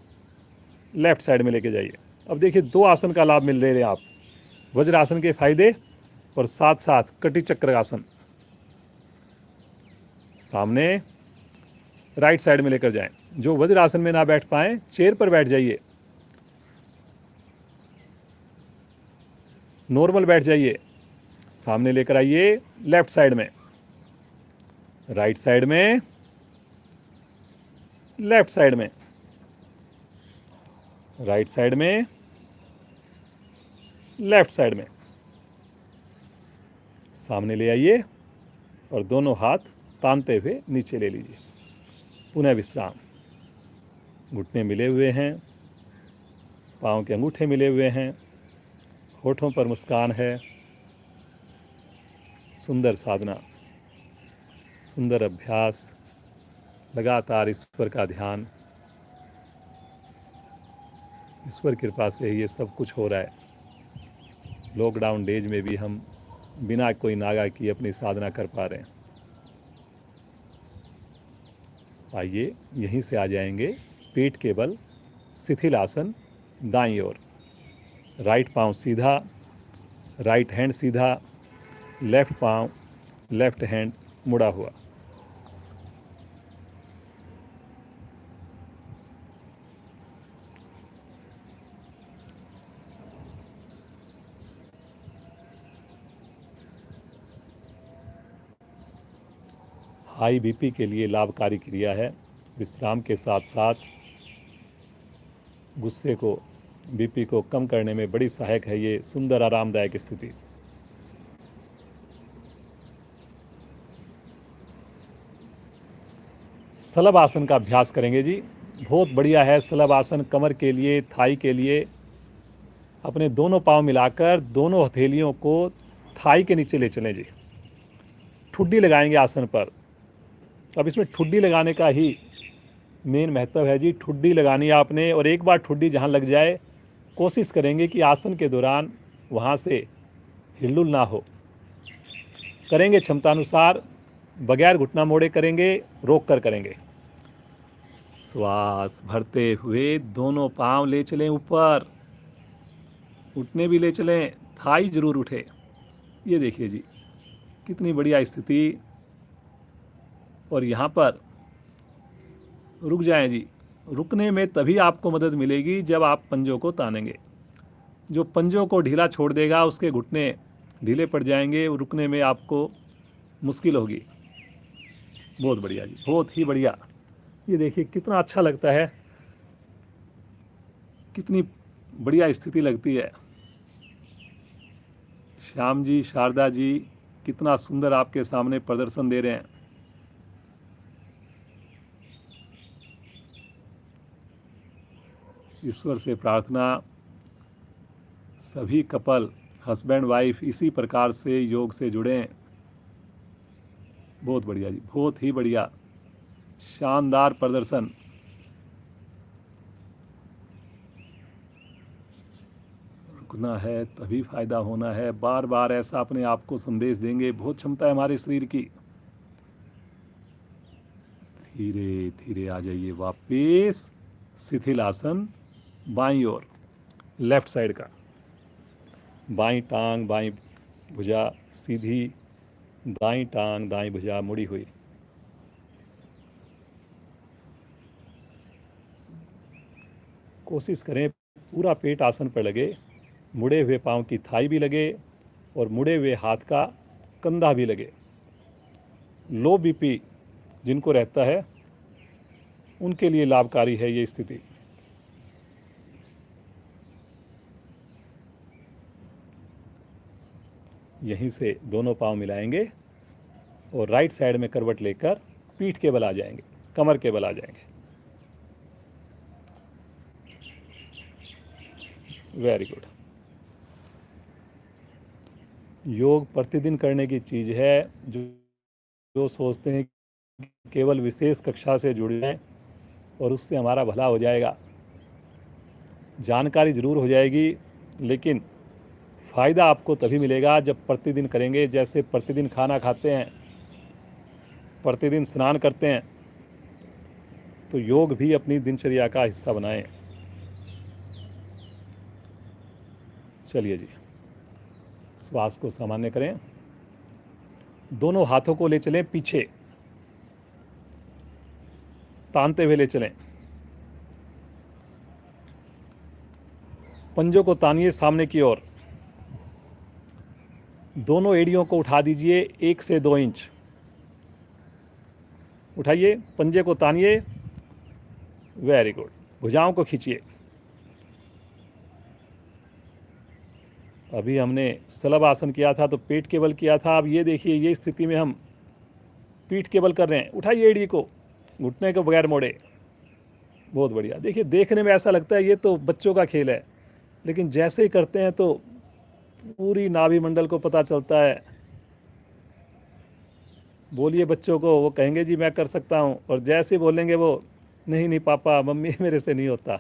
लेफ्ट साइड में लेके जाइए। अब देखिए, 2 आसन का लाभ मिल रहे हैं आप। वज्रासन के फायदे और साथ साथ कटी चक्र आसन। सामने राइट साइड में लेकर जाएं। जो वज्रासन में ना बैठ पाएं, चेयर पर बैठ जाइए, नॉर्मल बैठ जाइए। सामने लेकर आइए, लेफ्ट साइड में, राइट साइड में, लेफ्ट साइड में, राइट साइड में, लेफ्ट साइड में। सामने ले आइए और दोनों हाथ तानते हुए नीचे ले लीजिए। पुनः विश्राम। घुटने मिले हुए हैं, पाँव के अंगूठे मिले हुए हैं, होठों पर मुस्कान है। सुंदर साधना, सुंदर अभ्यास, लगातार ईश्वर का ध्यान। ईश्वर कृपा से ये सब कुछ हो रहा है। लॉकडाउन डेज में भी हम बिना कोई नागा की अपनी साधना कर पा रहे हैं। आइए यहीं से आ जाएंगे पीठ के बल, शिथिल आसन, दाईं ओर। राइट पांव सीधा, राइट हैंड सीधा, लेफ्ट पांव, लेफ्ट हैंड मुड़ा हुआ। हाई बीपी के लिए लाभकारी क्रिया है। विश्राम के साथ साथ गुस्से को, बीपी को कम करने में बड़ी सहायक है ये सुंदर आरामदायक स्थिति। सलभ आसन का अभ्यास करेंगे जी। बहुत बढ़िया है सलभ आसन, कमर के लिए, थाई के लिए। अपने दोनों पांव मिलाकर दोनों हथेलियों को थाई के नीचे ले चलें जी। ठुड्डी लगाएंगे आसन पर। अब इसमें ठुड्डी लगाने का ही मेन महत्व है जी। ठुड्डी लगानी है आपने, और एक बार ठुड्डी जहाँ लग जाए, कोशिश करेंगे कि आसन के दौरान वहाँ से हिलडुल ना हो। करेंगे क्षमतानुसार, बगैर घुटना मोड़े करेंगे, रोक कर करेंगे। श्वास भरते हुए दोनों पांव ले चलें ऊपर, घुटने भी ले चलें, थाई जरूर उठे। ये देखिए जी कितनी बढ़िया स्थिति। और यहाँ पर रुक जाएं जी। रुकने में तभी आपको मदद मिलेगी जब आप पंजों को तानेंगे। जो पंजों को ढीला छोड़ देगा उसके घुटने ढीले पड़ जाएंगे, रुकने में आपको मुश्किल होगी। बहुत बढ़िया जी, बहुत ही बढ़िया। ये देखिए कितना अच्छा लगता है, कितनी बढ़िया स्थिति लगती है। श्याम जी, शारदा जी कितना सुंदर आपके सामने प्रदर्शन दे रहे हैं। ईश्वर से प्रार्थना, सभी कपल, हस्बैंड वाइफ इसी प्रकार से योग से जुड़ें। बहुत बढ़िया जी, बहुत ही बढ़िया, शानदार प्रदर्शन। रुकना है तभी फायदा होना है। बार बार ऐसा अपने आप को संदेश देंगे। बहुत क्षमता है हमारे शरीर की। धीरे धीरे आ जाइए वापिस शिथिल आसन, बाईं ओर, लेफ्ट साइड का। बाईं टांग, बाईं भुजा सीधी, दाईं टांग, दाईं भुजा मुड़ी हुई। कोशिश करें पूरा पेट आसन पर लगे, मुड़े हुए पांव की थाई भी लगे और मुड़े हुए हाथ का कंधा भी लगे। लो बीपी जिनको रहता है उनके लिए लाभकारी है ये स्थिति। यहीं से दोनों पांव मिलाएंगे और राइट साइड में करवट लेकर पीठ के बल आ जाएंगे, कमर के बल आ जाएंगे। Very good. योग प्रतिदिन करने की चीज़ है। जो सोचते हैं कि केवल विशेष कक्षा से जुड़ जाएं और उससे हमारा भला हो जाएगा, जानकारी ज़रूर हो जाएगी, लेकिन फ़ायदा आपको तभी मिलेगा जब प्रतिदिन करेंगे। जैसे प्रतिदिन खाना खाते हैं, प्रतिदिन स्नान करते हैं, तो योग भी अपनी दिनचर्या का हिस्सा बनाएं। चलिए जी, श्वास को सामान्य करें, दोनों हाथों को ले चलें पीछे, तानते हुए ले चलें, पंजों को तानिए सामने की ओर, दोनों एड़ियों को उठा दीजिए 1 से 2 इंच, उठाइए, पंजे को तानिए, वेरी गुड, भुजाओं को खींचिए। अभी हमने सलभ आसन किया था तो पेट के बल किया था, अब ये देखिए ये स्थिति में हम पीठ के बल कर रहे हैं। उठाइए एड़ी को, घुटने को बगैर मोड़े, बहुत बढ़िया। देखिए देखने में ऐसा लगता है ये तो बच्चों का खेल है, लेकिन जैसे ही करते हैं तो पूरी नाभि मंडल को पता चलता है। बोलिए बच्चों को, वो कहेंगे जी मैं कर सकता हूँ, और जैसे बोलेंगे वो नहीं नहीं पापा मम्मी मेरे से नहीं होता।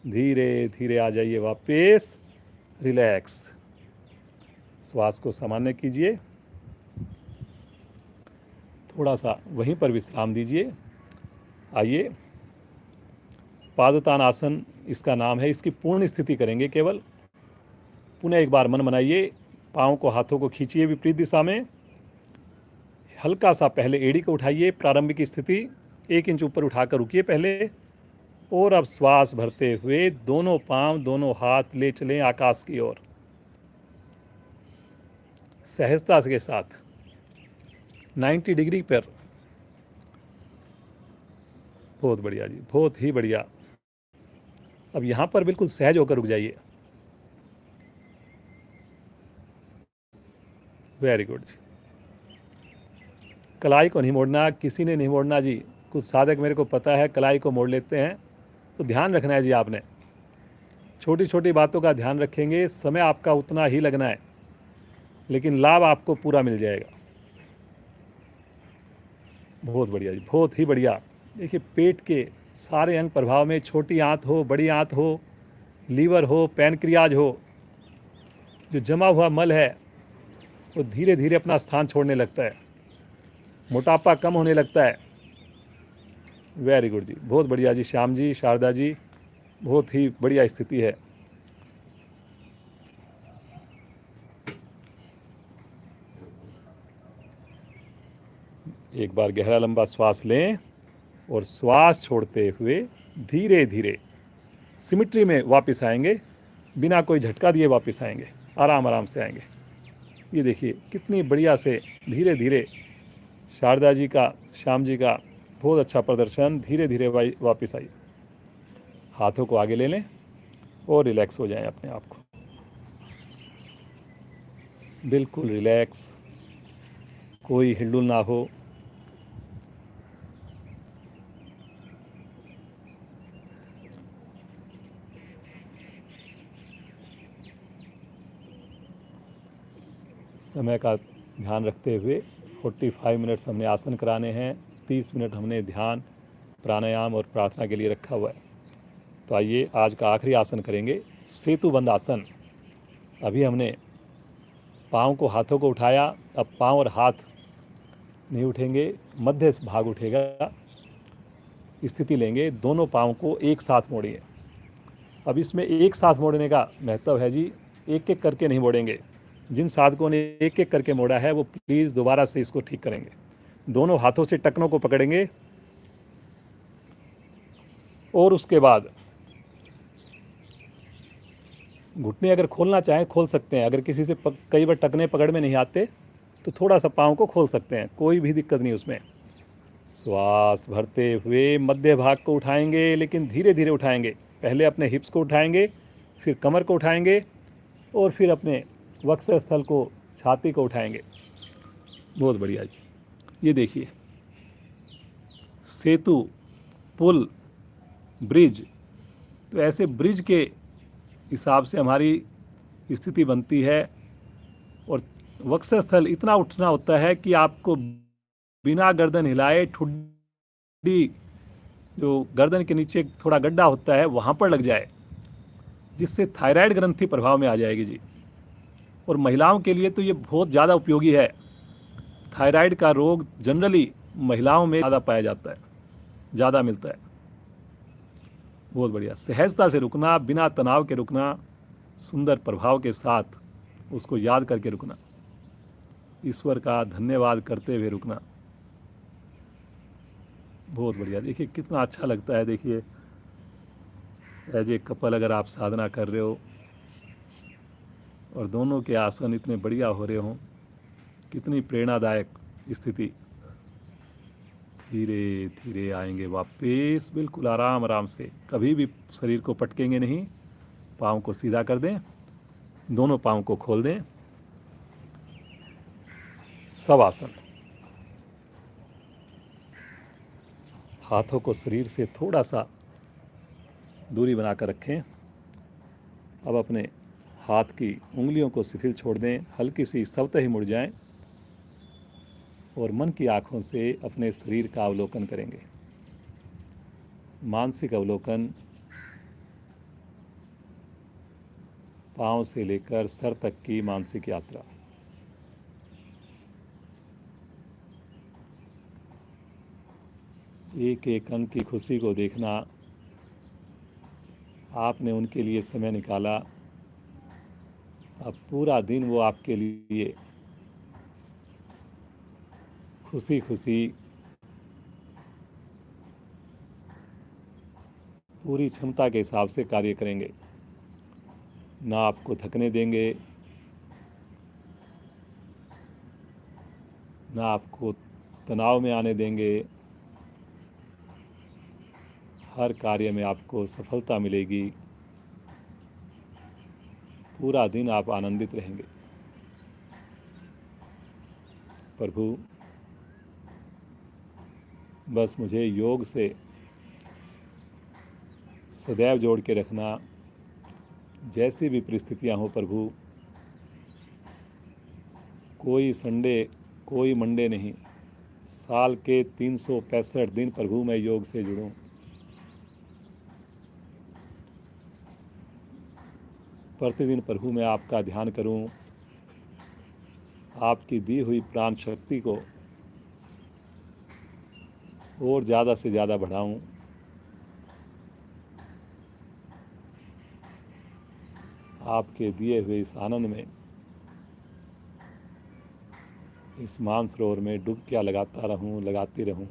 धीरे धीरे आ जाइए वापस, रिलैक्स, श्वास को सामान्य कीजिए, थोड़ा सा वहीं पर विश्राम दीजिए। आइए, पादोत्तान आसन इसका नाम है, इसकी पूर्ण स्थिति करेंगे केवल। पुनः एक बार मन बनाइए, पाँव को, हाथों को खींचिए विपरीत दिशा में, हल्का सा पहले एड़ी को उठाइए, प्रारंभिक स्थिति 1 इंच ऊपर उठाकर रुकिए पहले, और अब श्वास भरते हुए दोनों पाँव, दोनों हाथ ले चलें आकाश की ओर, सहजता के साथ 90 डिग्री पर। बहुत बढ़िया जी, बहुत ही बढ़िया। अब यहाँ पर बिल्कुल सहज होकर रुक जाइए, वेरी गुड जी। कलाई को नहीं मोड़ना, किसी ने नहीं मोड़ना जी। कुछ साधक मेरे को पता है कलाई को मोड़ लेते हैं, तो ध्यान रखना है जी। आपने छोटी छोटी बातों का ध्यान रखेंगे, समय आपका उतना ही लगना है, लेकिन लाभ आपको पूरा मिल जाएगा। बहुत बढ़िया जी, बहुत ही बढ़िया। देखिए पेट के सारे अंग प्रभाव में, छोटी आंत हो, बड़ी आंत हो, लीवर हो, पैनक्रियाज हो, जो जमा हुआ मल है वो धीरे धीरे अपना स्थान छोड़ने लगता है, मोटापा कम होने लगता है। वेरी गुड जी, बहुत बढ़िया जी। श्याम जी, शारदा जी, बहुत ही बढ़िया स्थिति है। एक बार गहरा लंबा श्वास लें और श्वास छोड़ते हुए धीरे धीरे सिमिट्री में वापस आएंगे, बिना कोई झटका दिए वापस आएंगे, आराम आराम से आएंगे। ये देखिए कितनी बढ़िया से धीरे धीरे शारदा जी का, श्याम जी का बहुत अच्छा प्रदर्शन। धीरे धीरे वापस आइए, हाथों को आगे ले लें और रिलैक्स हो जाएं अपने आप को, बिल्कुल रिलैक्स, कोई हिलडुल ना हो। समय का ध्यान रखते हुए 45 मिनट्स हमने आसन कराने हैं, 30 मिनट हमने ध्यान, प्राणायाम और प्रार्थना के लिए रखा हुआ है। तो आइए आज का आखिरी आसन करेंगे, सेतुबंध आसन। अभी हमने पाँव को, हाथों को उठाया, अब पाँव और हाथ नहीं उठेंगे, मध्य भाग उठेगा। स्थिति लेंगे, दोनों पाँव को एक साथ मोड़िए। अब इसमें एक साथ मोड़ने का महत्व है जी, एक एक करके नहीं मोड़ेंगे। जिन साधकों ने एक एक करके मोड़ा है वो प्लीज़ दोबारा से इसको ठीक करेंगे। दोनों हाथों से टखनों को पकड़ेंगे और उसके बाद घुटने अगर खोलना चाहें खोल सकते हैं। अगर किसी से कई बार टखने पकड़ में नहीं आते तो थोड़ा सा पाँव को खोल सकते हैं, कोई भी दिक्कत नहीं उसमें। श्वास भरते हुए मध्य भाग को उठाएंगे, लेकिन धीरे धीरे उठाएंगे। पहले अपने हिप्स को उठाएंगे, फिर कमर को उठाएंगे और फिर अपने वक्षस्थल को, छाती को उठाएंगे। बहुत बढ़िया जी। ये देखिए सेतु, पुल, ब्रिज, तो ऐसे ब्रिज के हिसाब से हमारी स्थिति बनती है। और वक्षस्थल इतना उठना होता है कि आपको बिना गर्दन हिलाए ठुड्डी, जो गर्दन के नीचे थोड़ा गड्ढा होता है, वहाँ पर लग जाए, जिससे थायराइड ग्रंथि प्रभाव में आ जाएगी जी। और महिलाओं के लिए तो ये बहुत ज़्यादा उपयोगी है। थायराइड का रोग जनरली महिलाओं में ज़्यादा पाया जाता है, ज़्यादा मिलता है। बहुत बढ़िया, सहजता से रुकना, बिना तनाव के रुकना, सुंदर प्रभाव के साथ उसको याद करके रुकना, ईश्वर का धन्यवाद करते हुए रुकना। बहुत बढ़िया। देखिए कितना अच्छा लगता है। देखिए एज ए कपल अगर आप साधना कर रहे हो और दोनों के आसन इतने बढ़िया हो रहे हों, कितनी प्रेरणादायक स्थिति। धीरे धीरे आएंगे वापस, बिल्कुल आराम आराम से, कभी भी शरीर को पटकेंगे नहीं। पाँव को सीधा कर दें, दोनों पाँव को खोल दें, शवासन। हाथों को शरीर से थोड़ा सा दूरी बनाकर रखें। अब अपने हाथ की उंगलियों को शिथिल छोड़ दें, हल्की सी स्वतः ही मुड़ जाएं और मन की आँखों से अपने शरीर का अवलोकन करेंगे। मानसिक अवलोकन, पाँव से लेकर सर तक की मानसिक यात्रा। एक एक अंग की खुशी को देखना। आपने उनके लिए समय निकाला, अब पूरा दिन वो आपके लिए खुशी खुशी पूरी क्षमता के हिसाब से कार्य करेंगे। ना आपको थकने देंगे, ना आपको तनाव में आने देंगे। हर कार्य में आपको सफलता मिलेगी। पूरा दिन आप आनंदित रहेंगे। प्रभु बस मुझे योग से सदैव जोड़ के रखना। जैसी भी परिस्थितियां हो प्रभु, कोई संडे कोई मंडे नहीं, साल के 365 दिन प्रभु मैं योग से जुड़ूं। प्रतिदिन प्रभु मैं आपका ध्यान करूं, आपकी दी हुई प्राण शक्ति को और ज़्यादा से ज़्यादा बढ़ाऊं। आपके दिए हुए इस आनंद में, इस मानसरोवर में डुबकियां लगाता रहूं, लगाती रहूं।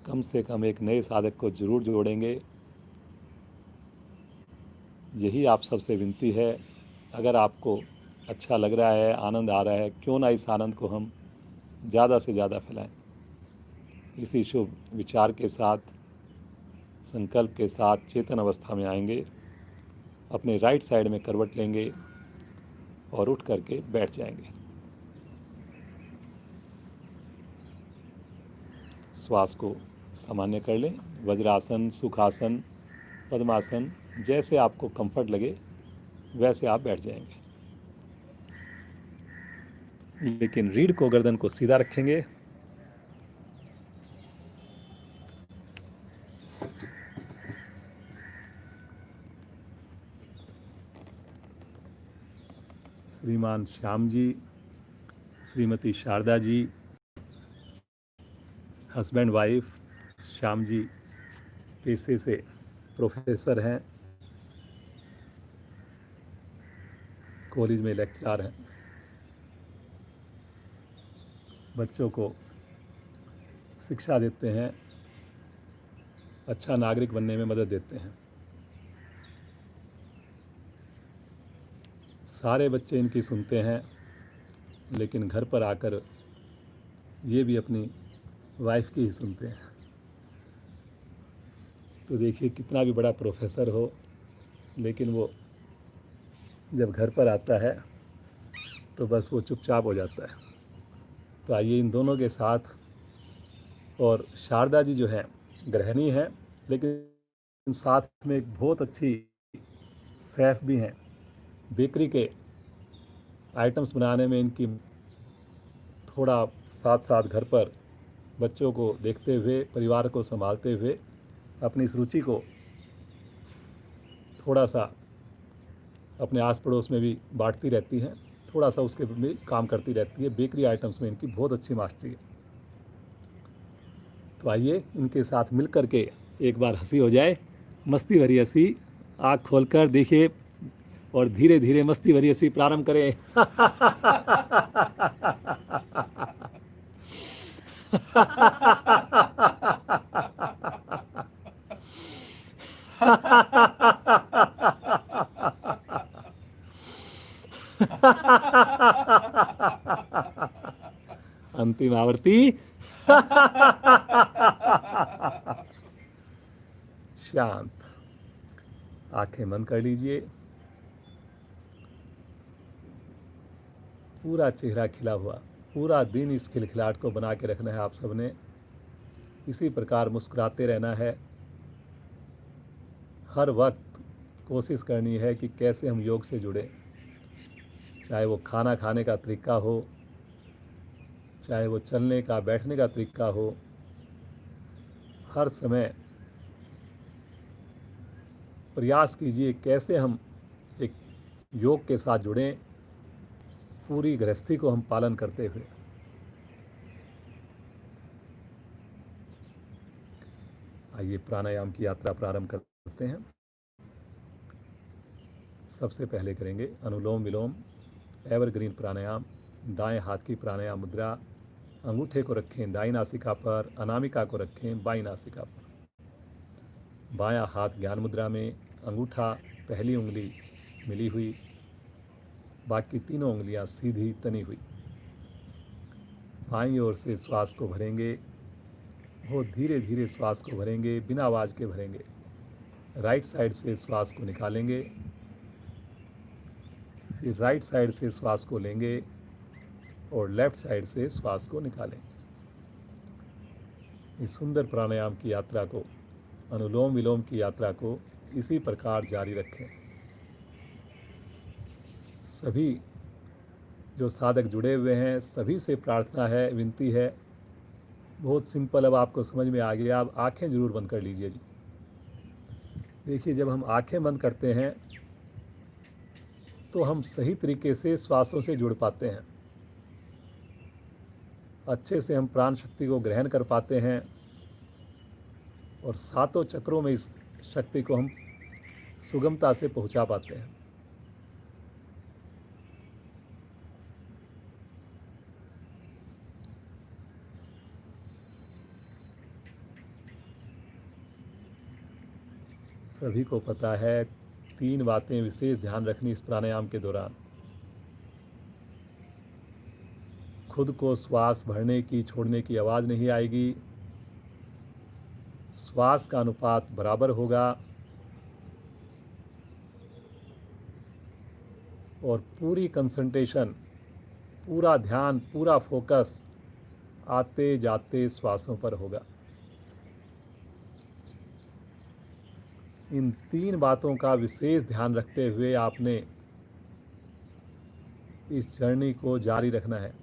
कम से कम एक नए साधक को जरूर जोड़ेंगे, यही आप सबसे विनती है। अगर आपको अच्छा लग रहा है, आनंद आ रहा है, क्यों ना इस आनंद को हम ज़्यादा से ज़्यादा फैलाएं। इसी शुभ विचार के साथ, संकल्प के साथ चेतन अवस्था में आएंगे, अपने राइट साइड में करवट लेंगे और उठ करके बैठ जाएंगे। श्वास को सामान्य कर लें। वज्रासन, सुखासन, पद्मासन, जैसे आपको कंफर्ट लगे वैसे आप बैठ जाएंगे। लेकिन रीढ़ को, गर्दन को सीधा रखेंगे। श्रीमान श्याम जी, श्रीमती शारदा जी, हस्बैंड वाइफ। श्याम जी पेशे से प्रोफेसर हैं, कॉलेज में लेक्चरर हैं, बच्चों को शिक्षा देते हैं, अच्छा नागरिक बनने में मदद देते हैं। सारे बच्चे इनकी सुनते हैं, लेकिन घर पर आकर ये भी अपनी वाइफ की ही सुनते हैं। तो देखिए कितना भी बड़ा प्रोफेसर हो, लेकिन वो जब घर पर आता है तो बस वो चुपचाप हो जाता है। तो आइए इन दोनों के साथ, और शारदा जी जो है गृहिणी हैं, लेकिन साथ में एक बहुत अच्छी शेफ़ भी हैं। बेकरी के आइटम्स बनाने में इनकी थोड़ा साथ साथ घर पर बच्चों को देखते हुए, परिवार को संभालते हुए अपनी इस रुचि को थोड़ा सा अपने आस पड़ोस में भी बांटती रहती हैं, थोड़ा सा उसके भी काम करती रहती है। बेकरी आइटम्स में इनकी बहुत अच्छी मास्टरी है। तो आइए इनके साथ मिल कर के एक बार हंसी हो जाए, मस्ती भरी हंसी। आँख खोलकर देखिए और धीरे धीरे मस्ती भरी हंसी प्रारंभ करें। अंतिम आवर्ती। शांत, आंखें बंद कर लीजिए। पूरा चेहरा खिला हुआ, पूरा दिन इस खिलखिलाहट को बना के रखना है आप सबने। इसी प्रकार मुस्कुराते रहना है। हर वक्त कोशिश करनी है कि कैसे हम योग से जुड़ें, चाहे वो खाना खाने का तरीका हो, चाहे वो चलने का बैठने का तरीका हो। हर समय प्रयास कीजिए कैसे हम एक योग के साथ जुड़ें, पूरी गृहस्थी को हम पालन करते हुए। आइए प्राणायाम की यात्रा प्रारंभ करते हैं। सबसे पहले करेंगे अनुलोम विलोम एवरग्रीन प्राणायाम। दाएं हाथ की प्राणायाम मुद्रा, अंगूठे को रखें दाईं नासिका पर, अनामिका को रखें बाईं नासिका पर। बायां हाथ ज्ञान मुद्रा में, अंगूठा पहली उंगली मिली हुई, बाकी तीनों उंगलियां सीधी तनी हुई। बाईं ओर से श्वास को भरेंगे, बहुत धीरे धीरे श्वास को भरेंगे, बिना आवाज़ के भरेंगे। राइट साइड से श्वास को निकालेंगे, फिर राइट साइड से श्वास को लेंगे और लेफ्ट साइड से श्वास को निकालेंगे। इस सुंदर प्राणायाम की यात्रा को, अनुलोम विलोम की यात्रा को इसी प्रकार जारी रखें। सभी जो साधक जुड़े हुए हैं सभी से प्रार्थना है, विनती है, बहुत सिंपल, अब आपको समझ में आ गया। आप आंखें जरूर बंद कर लीजिए जी। देखिए जब हम आंखें बंद करते हैं तो हम सही तरीके से श्वासों से जुड़ पाते हैं, अच्छे से हम प्राण शक्ति को ग्रहण कर पाते हैं और सातों चक्रों में इस शक्ति को हम सुगमता से पहुंचा पाते हैं। सभी को पता है 3 बातें विशेष ध्यान रखनी इस प्राणायाम के दौरान। खुद को श्वास भरने की छोड़ने की आवाज़ नहीं आएगी, श्वास का अनुपात बराबर होगा और पूरी कंसंट्रेशन, पूरा ध्यान, पूरा फोकस आते जाते श्वासों पर होगा। इन 3 बातों का विशेष ध्यान रखते हुए आपने इस जर्नी को जारी रखना है।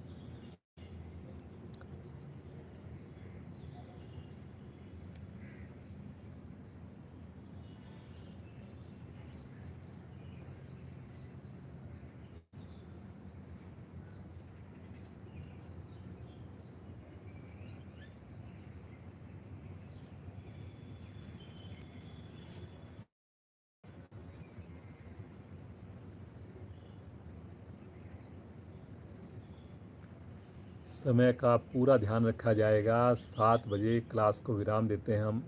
समय का पूरा ध्यान रखा जाएगा। 7 बजे क्लास को विराम देते हैं हम,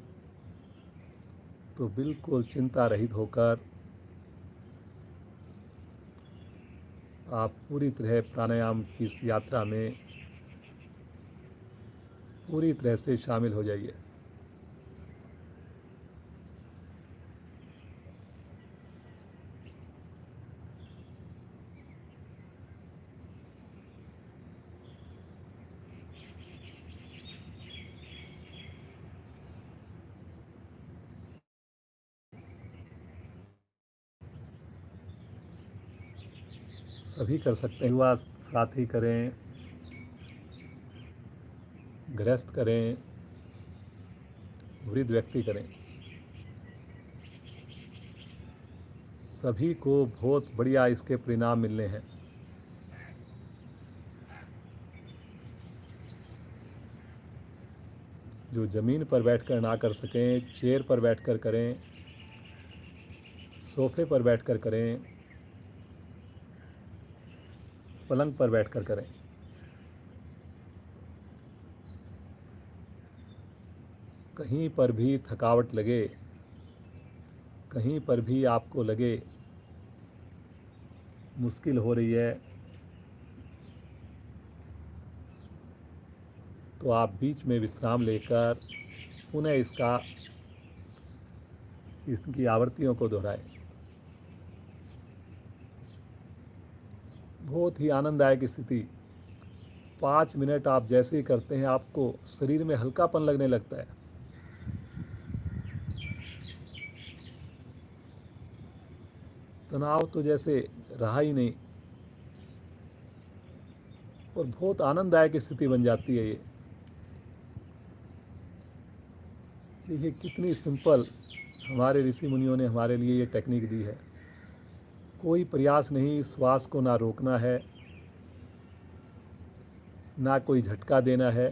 तो बिल्कुल चिंता रहित होकर आप पूरी तरह प्राणायाम की इस यात्रा में पूरी तरह से शामिल हो जाइए। सभी कर सकते हैं, युवा साथी करें, गृहस्थ करें, वृद्ध व्यक्ति करें, सभी को बहुत बढ़िया इसके परिणाम मिलने हैं। जो ज़मीन पर बैठकर ना कर सकें, चेयर पर बैठकर करें, सोफे पर बैठकर करें, पलंग पर बैठकर करें। कहीं पर भी थकावट लगे, कहीं पर भी आपको लगे मुश्किल हो रही है, तो आप बीच में विश्राम लेकर पुनः इसकी आवृत्तियों को दोहराएं। बहुत ही आनंददायक स्थिति। 5 मिनट आप जैसे ही करते हैं आपको शरीर में हल्कापन लगने लगता है। तनाव तो जैसे रहा ही नहीं, और बहुत आनंददायक स्थिति बन जाती है ये। देखिए कितनी सिंपल हमारे ऋषि मुनियों ने हमारे लिए ये टेक्निक दी है। कोई प्रयास नहीं श्वास को ना रोकना है, ना कोई झटका देना है।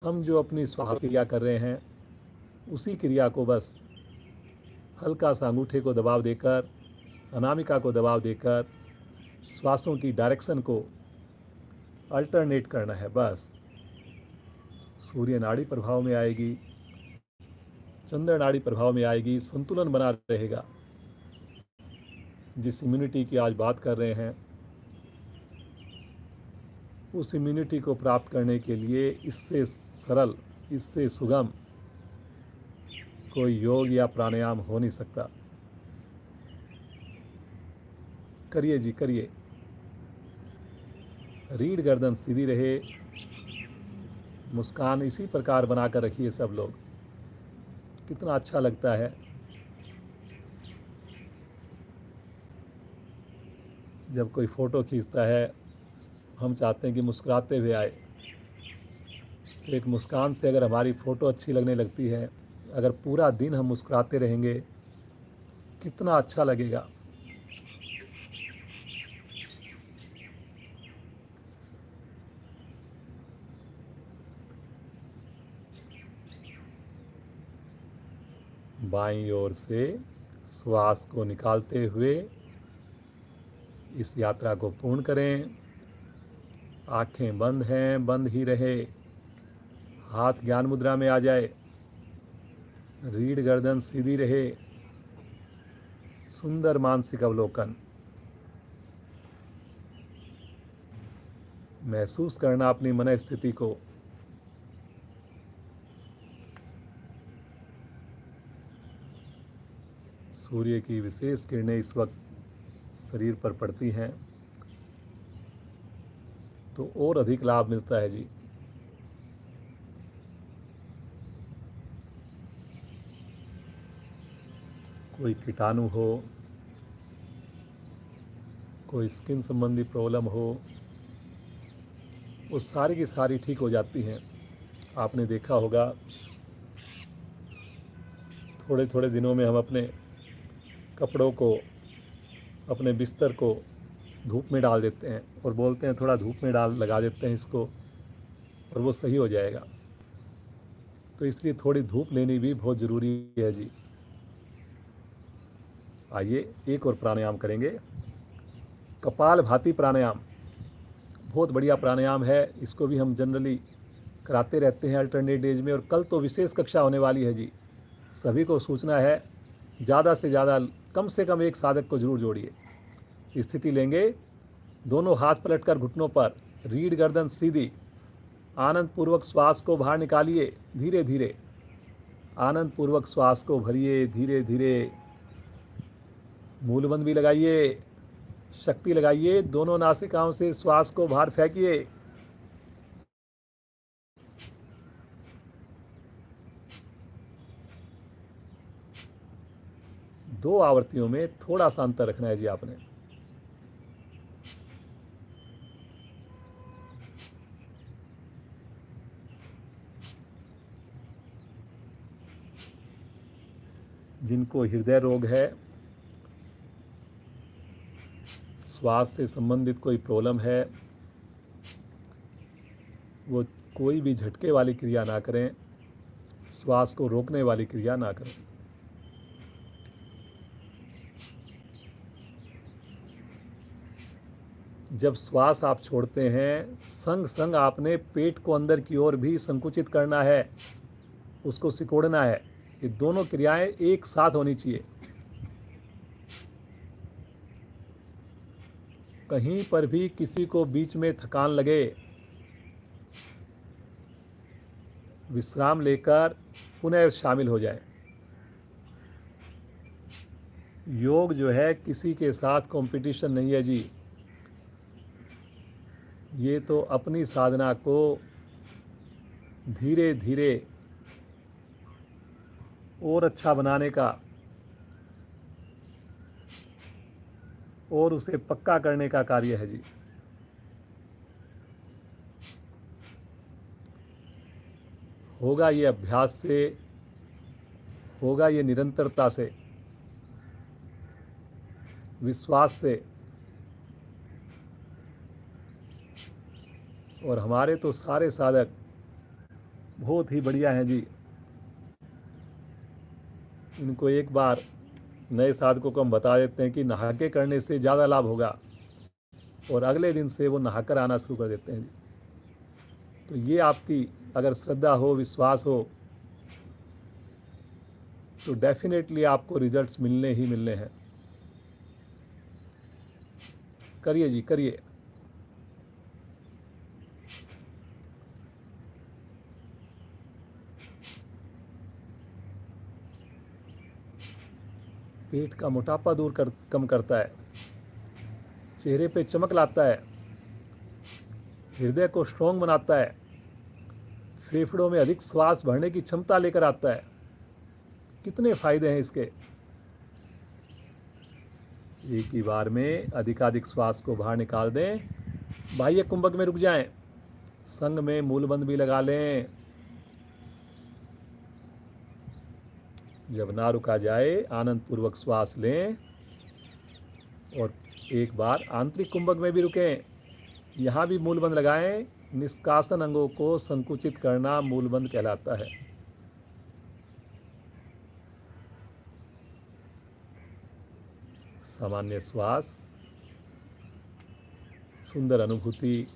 हम जो अपनी श्वास क्रिया कर रहे हैं उसी क्रिया को बस हल्का सा अंगूठे को दबाव देकर, अनामिका को दबाव देकर श्वासों की डायरेक्शन को अल्टरनेट करना है। बस सूर्य नाड़ी प्रभाव में आएगी, चंद्र नाड़ी प्रभाव में आएगी, संतुलन बना रहेगा। जिस इम्यूनिटी की आज बात कर रहे हैं उस इम्यूनिटी को प्राप्त करने के लिए इससे सरल, इससे सुगम कोई योग या प्राणायाम हो नहीं सकता। करिए जी, करिए। रीढ़ गर्दन सीधी रहे, मुस्कान इसी प्रकार बनाकर रखिए सब लोग। कितना अच्छा लगता है जब कोई फ़ोटो खींचता है, हम चाहते हैं कि मुस्कुराते हुए आए। तो एक मुस्कान से अगर हमारी फ़ोटो अच्छी लगने लगती है, अगर पूरा दिन हम मुस्कुराते रहेंगे कितना अच्छा लगेगा। बाईं ओर से श्वास को निकालते हुए इस यात्रा को पूर्ण करें। आंखें बंद हैं, बंद ही रहे। हाथ ज्ञान मुद्रा में आ जाए, रीढ़ गर्दन सीधी रहे। सुंदर मानसिक अवलोकन महसूस करना अपनी मन स्थिति को। सूर्य की विशेष किरणें इस वक्त शरीर पर पड़ती हैं तो और अधिक लाभ मिलता है जी। कोई कीटाणु हो, कोई स्किन संबंधी प्रॉब्लम हो, वो सारी की सारी ठीक हो जाती हैं। आपने देखा होगा थोड़े थोड़े दिनों में हम अपने कपड़ों को, अपने बिस्तर को धूप में डाल देते हैं और बोलते हैं थोड़ा धूप में लगा देते हैं इसको और वो सही हो जाएगा। तो इसलिए थोड़ी धूप लेनी भी बहुत ज़रूरी है जी। आइए एक और प्राणायाम करेंगे, कपालभाति प्राणायाम। बहुत बढ़िया प्राणायाम है, इसको भी हम जनरली कराते रहते हैं अल्टरनेट डेज में। और कल तो विशेष कक्षा होने वाली है जी, सभी को सूचना है। ज़्यादा से ज़्यादा कम से कम एक साधक को जरूर जोड़िए। स्थिति लेंगे, दोनों हाथ पलटकर घुटनों पर, रीढ़ गर्दन सीधी। आनंद पूर्वक श्वास को बाहर निकालिए, धीरे धीरे। आनंद पूर्वक श्वास को भरिए धीरे धीरे। मूलबंद भी लगाइए, शक्ति लगाइए। दोनों नासिकाओं से श्वास को बाहर फेंकिए। दो आवृत्तियों में थोड़ा सा अंतर रखना है जी आपने। जिनको हृदय रोग है, श्वास से संबंधित कोई प्रॉब्लम है, वो कोई भी झटके वाली क्रिया ना करें, श्वास को रोकने वाली क्रिया ना करें। जब श्वास आप छोड़ते हैं, संग संग आपने पेट को अंदर की ओर भी संकुचित करना है, उसको सिकोड़ना है। ये दोनों क्रियाएं एक साथ होनी चाहिए। कहीं पर भी किसी को बीच में थकान लगे, विश्राम लेकर पुनः शामिल हो जाए। योग जो है किसी के साथ कंपटीशन नहीं है जी। ये तो अपनी साधना को धीरे धीरे और अच्छा बनाने का और उसे पक्का करने का कार्य है जी। होगा ये अभ्यास से, होगा ये निरंतरता से, विश्वास से। और हमारे तो सारे साधक बहुत ही बढ़िया हैं जी। इनको एक बार नए साधकों को हम बता देते हैं कि नहा के करने से ज़्यादा लाभ होगा, और अगले दिन से वो नहाकर आना शुरू कर देते हैं जी। तो ये आपकी अगर श्रद्धा हो, विश्वास हो, तो डेफिनेटली आपको रिजल्ट्स मिलने ही मिलने हैं। करिए जी, करिए। पेट का मोटापा कम करता है, चेहरे पे चमक लाता है, हृदय को स्ट्रॉन्ग बनाता है, फेफड़ों में अधिक श्वास भरने की क्षमता लेकर आता है। कितने फायदे हैं इसके। एक ही बार में अधिकाधिक श्वास को बाहर निकाल दें। बाह्य कुंभक में रुक जाएं, संग में मूलबंध भी लगा लें। जब ना रुका जाए, आनंद पूर्वक श्वास लें और एक बार आंतरिक कुंभक में भी रुकें, यहाँ भी मूलबंध लगाएं। निष्कासन अंगों को संकुचित करना मूलबंध कहलाता है। सामान्य श्वास, सुंदर अनुभूति,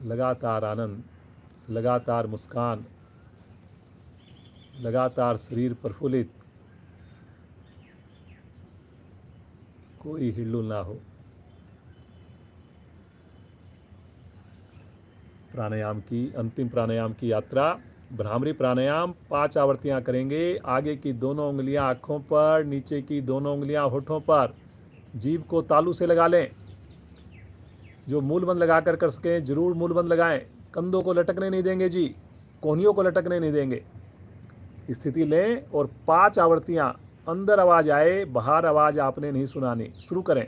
लगातार आनंद, लगातार मुस्कान, लगातार शरीर प्रफुल्लित, कोई हिलडुल ना हो। प्राणायाम की अंतिम प्राणायाम की यात्रा, भ्रामरी प्राणायाम 5 आवर्तियां करेंगे। आगे की दोनों उंगलियां आँखों पर, नीचे की दोनों उंगलियां होठों पर। जीभ को तालू से लगा लें। जो मूलबंध लगा कर सकें जरूर मूलबंध लगाएं। कंधों को लटकने नहीं देंगे जी, कोहनियों को लटकने नहीं देंगे। स्थिति लें और 5 आवर्तियां, अंदर आवाज आए, बाहर आवाज आपने नहीं सुनानी। शुरू करें।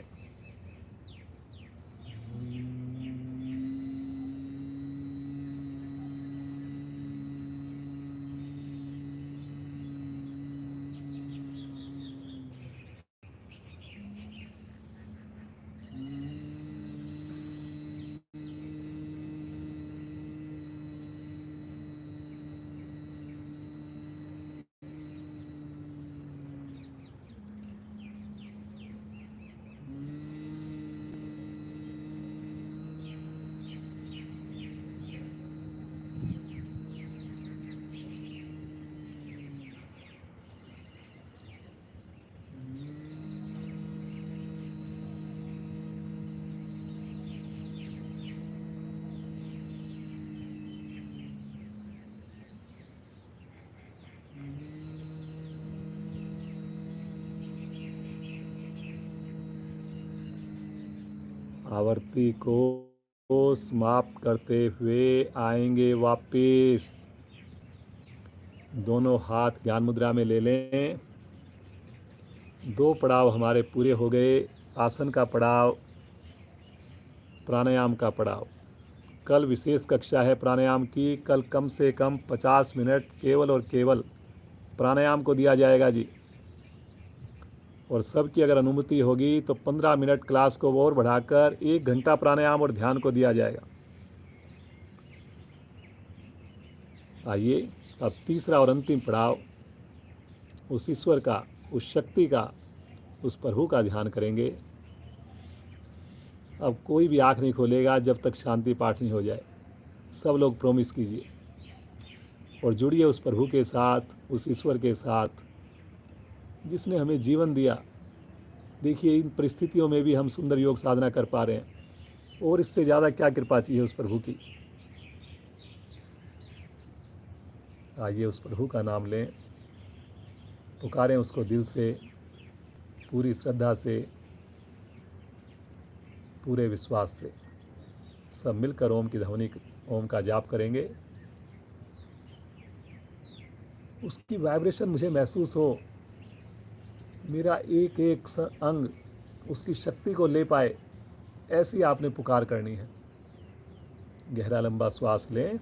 आवर्ती को समाप्त करते हुए आएंगे वापिस। दोनों हाथ ज्ञान मुद्रा में ले लें। 2 पड़ाव हमारे पूरे हो गए। आसन का पड़ाव, प्राणायाम का पड़ाव। कल विशेष कक्षा है प्राणायाम की। कल कम से कम 50 मिनट केवल और केवल प्राणायाम को दिया जाएगा जी। और सबकी अगर अनुमति होगी तो 15 मिनट क्लास को और बढ़ाकर 1 घंटा प्राणायाम और ध्यान को दिया जाएगा। आइए अब तीसरा और अंतिम पड़ाव, उस ईश्वर का, उस शक्ति का, उस प्रभु का ध्यान करेंगे। अब कोई भी आँख नहीं खोलेगा जब तक शांति पाठ नहीं हो जाए। सब लोग प्रॉमिस कीजिए और जुड़िए उस प्रभु के साथ, उस ईश्वर के साथ जिसने हमें जीवन दिया। देखिए इन परिस्थितियों में भी हम सुंदर योग साधना कर पा रहे हैं, और इससे ज़्यादा क्या कृपा चाहिए उस प्रभु की। आइए उस प्रभु का नाम लें, पुकारें उसको दिल से, पूरी श्रद्धा से, पूरे विश्वास से। सब मिलकर ओम की ध्वनि, ओम का जाप करेंगे। उसकी वाइब्रेशन मुझे महसूस हो, मेरा एक एक अंग उसकी शक्ति को ले पाए, ऐसी आपने पुकार करनी है। गहरा लंबा श्वास लें।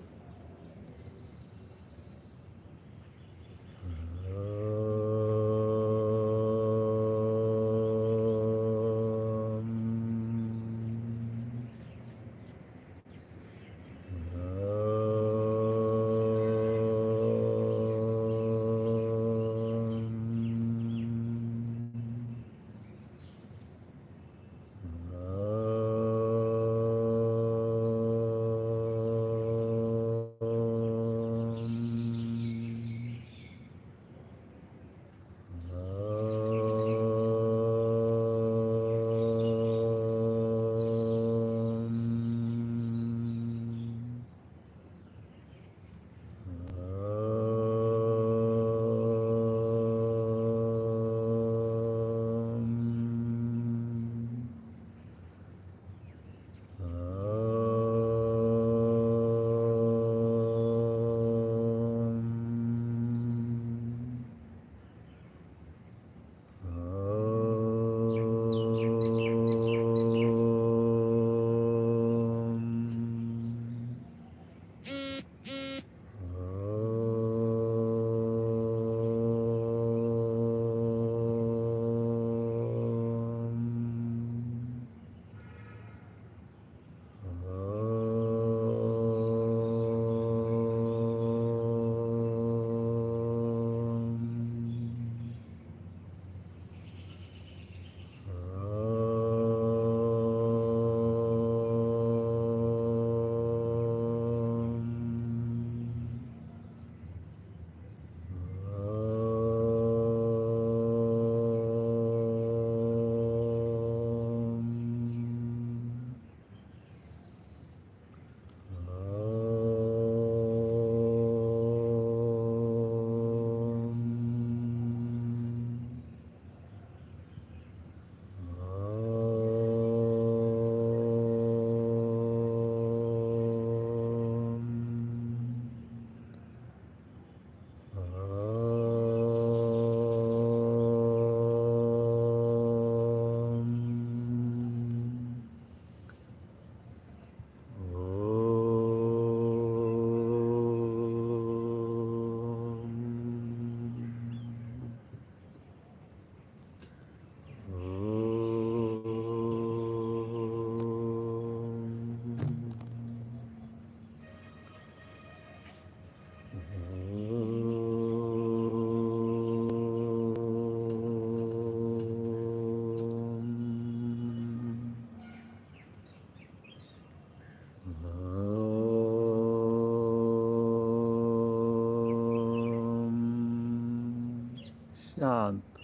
शांत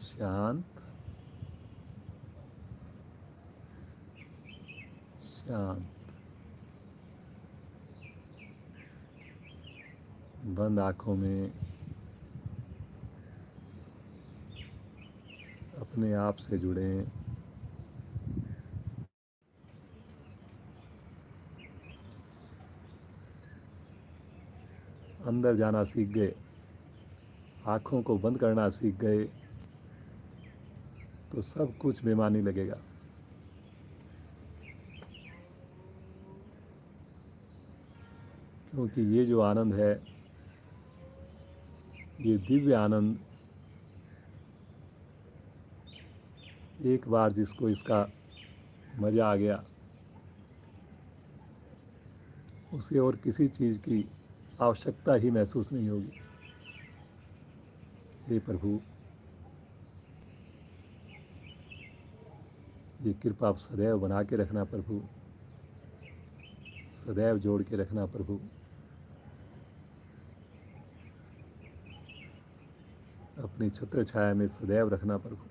शांत शांत। बंद आँखों में अपने आप से जुड़ें। अंदर जाना सीख गए, आँखों को बंद करना सीख गए तो सब कुछ बेमानी लगेगा। क्योंकि ये जो आनंद है, ये दिव्य आनंद एक बार जिसको इसका मज़ा आ गया, उसे और किसी चीज़ की आवश्यकता ही महसूस नहीं होगी। हे प्रभु, ये कृपा आप सदैव बना के रखना प्रभु, सदैव जोड़ के रखना प्रभु। अपनी छत्र छाया में सदैव रखना प्रभु।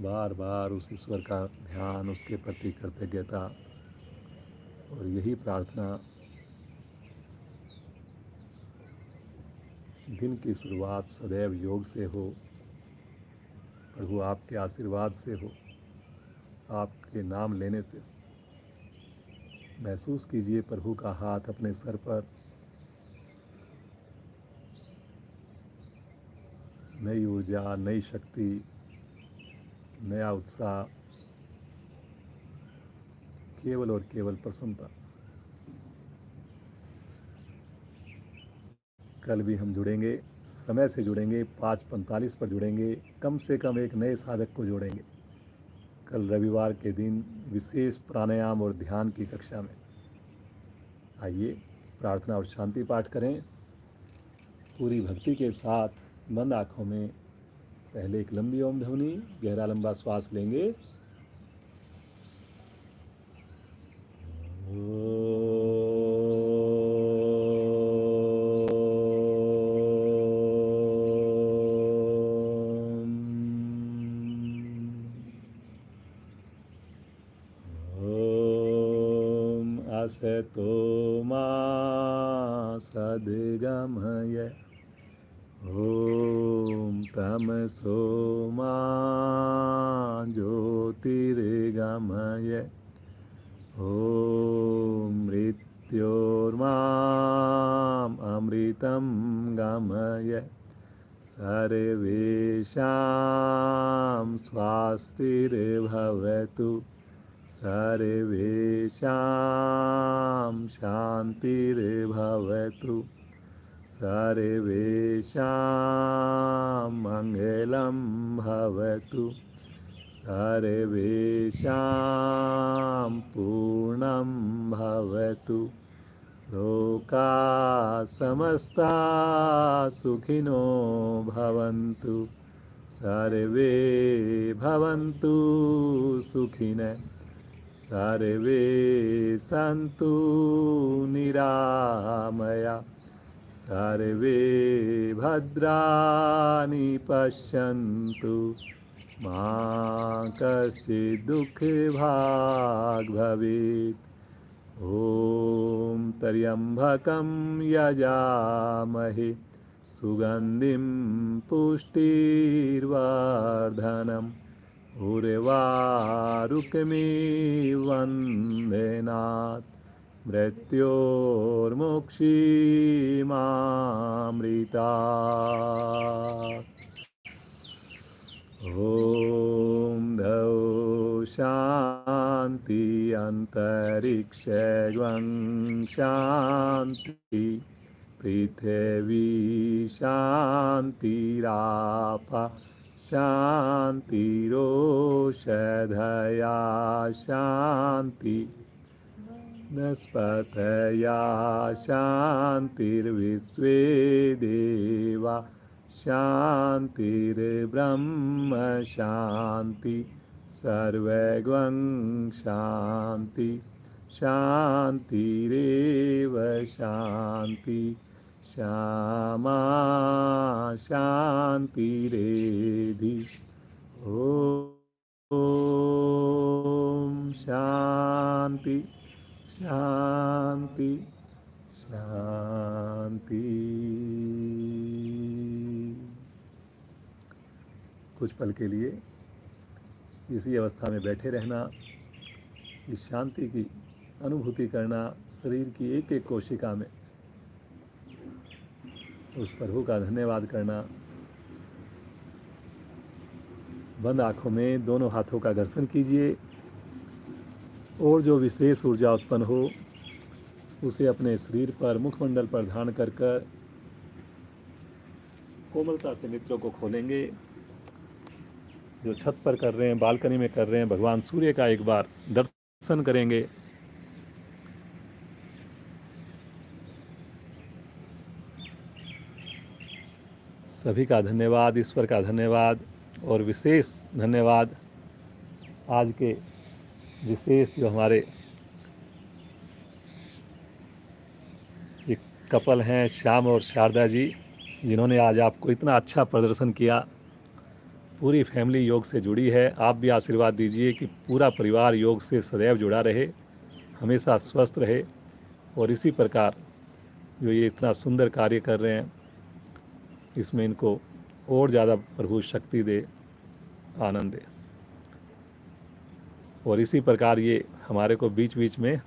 बार बार उस ईश्वर का ध्यान, उसके प्रति कृतज्ञता और यही प्रार्थना दिन की शुरुआत सदैव योग से हो प्रभु, आपके आशीर्वाद से हो, आपके नाम लेने से। महसूस कीजिए प्रभु का हाथ अपने सर पर, नई ऊर्जा, नई शक्ति, नया उत्साह, केवल और केवल प्रसन्नता। कल भी हम जुड़ेंगे, समय से जुड़ेंगे, 5:45 पर जुड़ेंगे, कम से कम एक नए साधक को जोड़ेंगे। कल रविवार के दिन विशेष प्राणायाम और ध्यान की कक्षा में। आइए प्रार्थना और शांति पाठ करें पूरी भक्ति के साथ, बंद आँखों में। पहले एक लंबी ओम ध्वनि, गहरा लंबा श्वास लेंगे। असतो मा सद्गमय, ॐ तमसो मा ज्योतिर्गमय, ॐ मृत्योर्माम् अमृतं गमय, सर्वेषां स्वास्तिर्भवतु, सर्वेषां शान्तिर्भवतु, सर्वेषां मङ्गलं भवतु, सर्वेषां पूर्णं भवतु, लोकाः समस्ताः सुखिनो भवन्तु, सर्वे भवन्तु सुखिनः, सर्वे सन्तु निरामया, सर्वे भद्राणि पश्यन्तु, मा कश्चित् दुःखभाग् भवेत्। ॐ त्र्यम्बकं यजामहे सुगन्धिं पुष्टिर्वर्धनम्, उर्वारुकमिव वन्देनात्, मृत्योर्मुक्षीमामृतात्। ॐ द्यौ शान्ति अन्तरिक्षं शान्ति, पृथिवी शान्तिराप शान्तिरोषधया शान्ति, वनस्पतयः शान्तिर्विश्वे देवा शान्तिर्ब्रह्म शान्ति, सर्वगं शान्ति, शान्तिरेव शान्ति, श्यामा शान्तिरेधि। ॐ शान्ति शान्ति शान्ति। कुछ पल के लिए इसी अवस्था में बैठे रहना, इस शांति की अनुभूति करना, शरीर की एक एक कोशिका में उस प्रभु का धन्यवाद करना। बंद आँखों में दोनों हाथों का घर्षण कीजिए और जो विशेष ऊर्जा उत्पन्न हो उसे अपने शरीर पर, मुखमंडल पर धारण कर कर कोमलता से नेत्रों को खोलेंगे। जो छत पर कर रहे हैं, बालकनी में कर रहे हैं, भगवान सूर्य का एक बार दर्शन करेंगे। सभी का धन्यवाद, ईश्वर का धन्यवाद और विशेष धन्यवाद आज के विशेष जो हमारे ये कपल हैं, श्याम और शारदा जी, जिन्होंने आज आपको इतना अच्छा प्रदर्शन किया। पूरी फैमिली योग से जुड़ी है। आप भी आशीर्वाद दीजिए कि पूरा परिवार योग से सदैव जुड़ा रहे, हमेशा स्वस्थ रहे और इसी प्रकार जो ये इतना सुंदर कार्य कर रहे हैं इसमें इनको और ज़्यादा प्रभु शक्ति दे, आनंद दे। और इसी प्रकार ये हमारे को बीच बीच में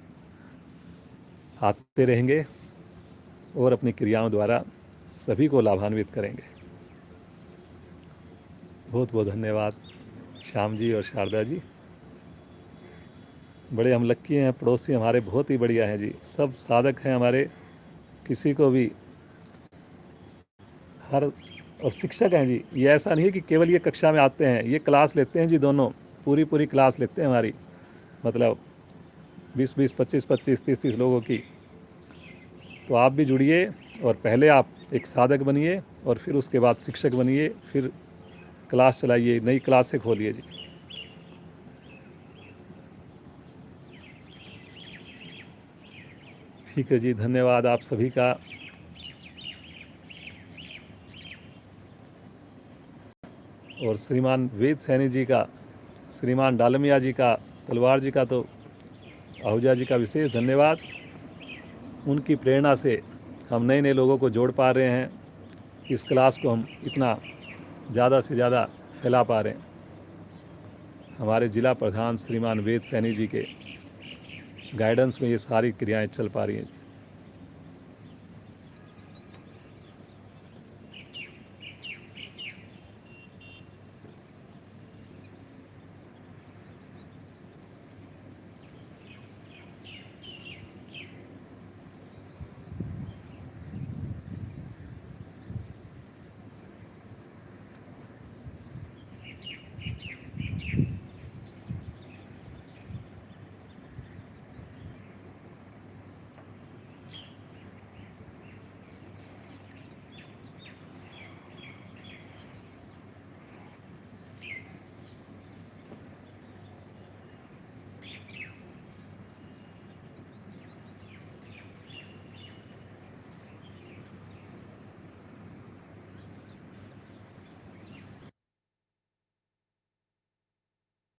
आते रहेंगे और अपनी क्रियाओं द्वारा सभी को लाभान्वित करेंगे। बहुत बहुत धन्यवाद श्याम जी और शारदा जी। बड़े हम लक्की हैं, पड़ोसी हमारे बहुत ही बढ़िया हैं जी। सब साधक हैं हमारे, किसी को भी हर और शिक्षक हैं जी। ये ऐसा नहीं है कि केवल ये कक्षा में आते हैं, ये क्लास लेते हैं जी। दोनों पूरी क्लास लेते हैं हमारी, मतलब 20-20, 25-25, 30-30 लोगों की। तो आप भी जुड़िए और पहले आप एक साधक बनिए और फिर उसके बाद शिक्षक बनिए, फिर क्लास चलाइए, नई क्लासें खोलिए जी। ठीक है जी, धन्यवाद आप सभी का। और श्रीमान वेद सैनी जी का, श्रीमान डालमिया जी का, तलवार जी का, तो आहूजा जी का विशेष धन्यवाद। उनकी प्रेरणा से हम नए नए लोगों को जोड़ पा रहे हैं। इस क्लास को हम इतना ज़्यादा से ज़्यादा फैला पा रहे हैं। हमारे जिला प्रधान श्रीमान वेद सैनी जी के गाइडेंस में ये सारी क्रियाएं चल पा रही हैं।